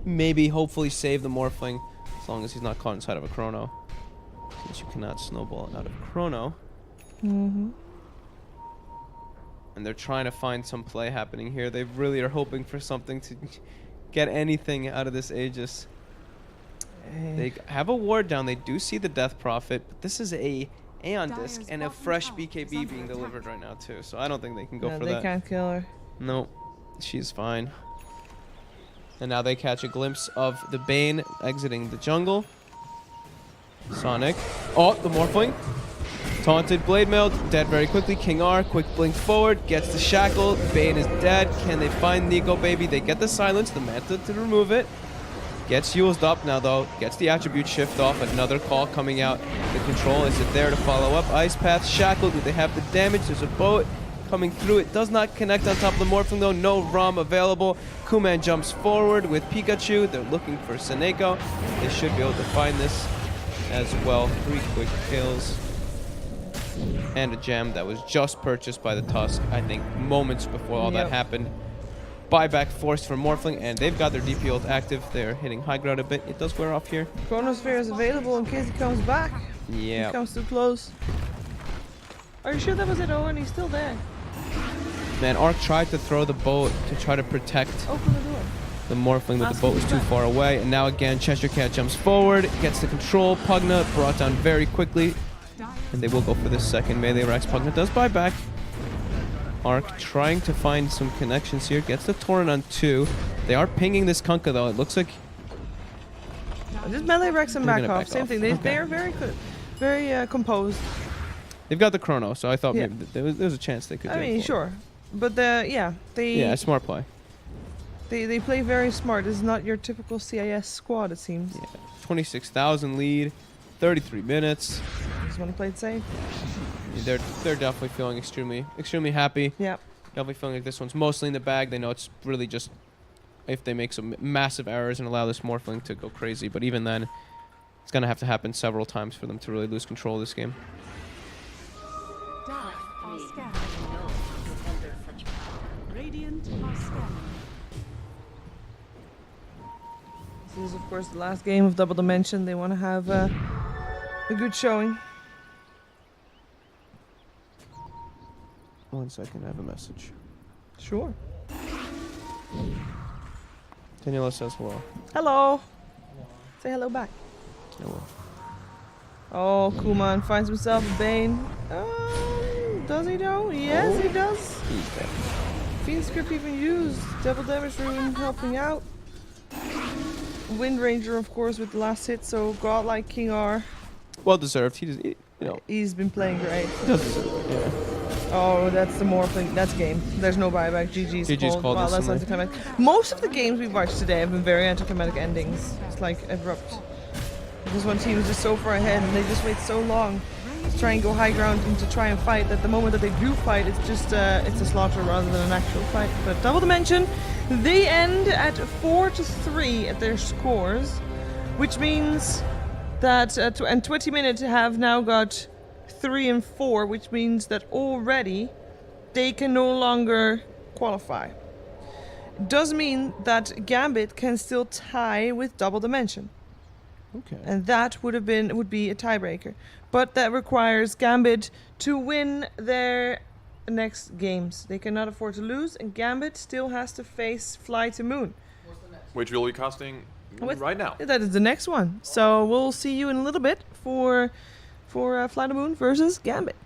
[SPEAKER 2] maybe, hopefully, save the Morphling as long as he's not caught inside of a Chrono. Since you cannot snowball out of Chrono.
[SPEAKER 1] Mm-hmm.
[SPEAKER 2] And they're trying to find some play happening here. They really are hoping for something to get anything out of this Aegis. They have a ward down. They do see the Death Prophet, but this is a Aeon Disc
[SPEAKER 5] Dire's
[SPEAKER 2] and a
[SPEAKER 5] bottom
[SPEAKER 2] fresh
[SPEAKER 5] tower is
[SPEAKER 2] BKB
[SPEAKER 5] under
[SPEAKER 2] being
[SPEAKER 5] attack.
[SPEAKER 2] delivered right now too. So I don't think they can go
[SPEAKER 1] No,
[SPEAKER 2] for
[SPEAKER 1] they
[SPEAKER 2] that.
[SPEAKER 1] can't kill her.
[SPEAKER 2] No, she's fine. And now they catch a glimpse of the Bane exiting the jungle. Sonic. Oh, the Morphling. Taunted Blade Meld, dead very quickly. King R, quick blink forward, gets the shackle. Bane is dead. Can they find Nico, baby? They get the silence, the Manta to remove it. Gets used up now, though. Gets the attribute shift off. Another call coming out. The control, is it there to follow up? Ice Path, shackle. Do they have the damage? There's a boat coming through. It does not connect on top of the Morphling, though. No ROM available. Kuman jumps forward with Pikachu. They're looking for Seneko. They should be able to find this. as well. 3 quick kills. And a gem that was just purchased by the Tusk, I think, moments before all that
[SPEAKER 1] Yep.
[SPEAKER 2] happened. Buyback forced for Morphling, and they've got their DP ult active. They're hitting high ground a bit. It does wear off here.
[SPEAKER 1] Chronosphere is available in case he comes back.
[SPEAKER 2] Yeah.
[SPEAKER 1] He comes too close. Are you sure that was it, Owen? He's still there.
[SPEAKER 2] Man, Ark tried to throw the boat to try to protect
[SPEAKER 1] Open the door.
[SPEAKER 2] the Morphling, but the
[SPEAKER 1] Ask
[SPEAKER 2] boat
[SPEAKER 1] him
[SPEAKER 2] was
[SPEAKER 1] to
[SPEAKER 2] too
[SPEAKER 1] back.
[SPEAKER 2] far away. And now again, Cheshire Cat jumps forward, gets the control. Pugna brought down very quickly. And they will go for this second melee Rex. Pugna does buy back. Ark trying to find some connections here. Gets the Torrent on 2. They are pinging this Kunkka though. It looks like
[SPEAKER 1] Just melee Rex and
[SPEAKER 2] They're
[SPEAKER 1] back
[SPEAKER 2] gonna
[SPEAKER 1] off.
[SPEAKER 2] back
[SPEAKER 1] Same
[SPEAKER 2] off.
[SPEAKER 1] thing. They
[SPEAKER 2] Okay.
[SPEAKER 1] are very good, very composed.
[SPEAKER 2] they've got the Chrono, so I thought
[SPEAKER 1] Yeah.
[SPEAKER 2] maybe there was a chance they could.
[SPEAKER 1] I
[SPEAKER 2] go
[SPEAKER 1] mean,
[SPEAKER 2] for it.
[SPEAKER 1] sure, but
[SPEAKER 2] Yeah, smart play.
[SPEAKER 1] they play very smart. This is not your typical CIS squad, it seems.
[SPEAKER 2] Yeah. 26,000 lead, 33 minutes.
[SPEAKER 1] Just want to play it safe.
[SPEAKER 2] They're definitely feeling extremely happy.
[SPEAKER 1] Yeah.
[SPEAKER 2] Definitely feeling like this one's mostly in the bag. They know it's really just if they make some massive errors and allow this Morphling to go crazy. But even then, it's going to have to happen several times for them to really lose control of this game.
[SPEAKER 5] Dark are scanning. Radiant are scanning.
[SPEAKER 1] This is, of course, the last game of Double Dimension. They want to have a good showing.
[SPEAKER 2] 1 second, I have a message.
[SPEAKER 1] Sure.
[SPEAKER 2] Daniela says hello.
[SPEAKER 1] Hello. Say hello back.
[SPEAKER 2] Hello.
[SPEAKER 1] Oh, Kuman finds himself a Bane. Does he though? Yes, he does.
[SPEAKER 2] He's dead.
[SPEAKER 1] Fiend Script even used. Double damage rune helping out. Wind Ranger, of course, with the last hit. So godlike King R.
[SPEAKER 2] Well deserved.
[SPEAKER 1] He's been playing great.
[SPEAKER 2] He does deserve it. Yeah.
[SPEAKER 1] Oh, that's the Morphling. That's game. There's no buyback. GG's
[SPEAKER 2] GG's called
[SPEAKER 1] Wow, that's
[SPEAKER 2] instantly.
[SPEAKER 1] anticlimactic. Most of the games we've watched today have been very anticlimactic endings. It's like abrupt. This one team is just so far ahead and they just wait so long to try and go high ground and to try and fight that the moment that they do fight, it's just it's a slaughter rather than an actual fight. But Double Dimension, they end at 4-3 at their scores, which means that and 20 minutes have now got 3 and 4, which means that already they can no longer qualify. Does mean that Gambit can still tie with Double Dimension,
[SPEAKER 2] Okay.
[SPEAKER 1] and that would be a tiebreaker. But that requires Gambit to win their next games. They cannot afford to lose, and Gambit still has to face Fly to Moon.
[SPEAKER 3] Which we'll be casting right now.
[SPEAKER 1] That is the next one. So we'll see you in a little bit for Fly to Moon versus Gambit.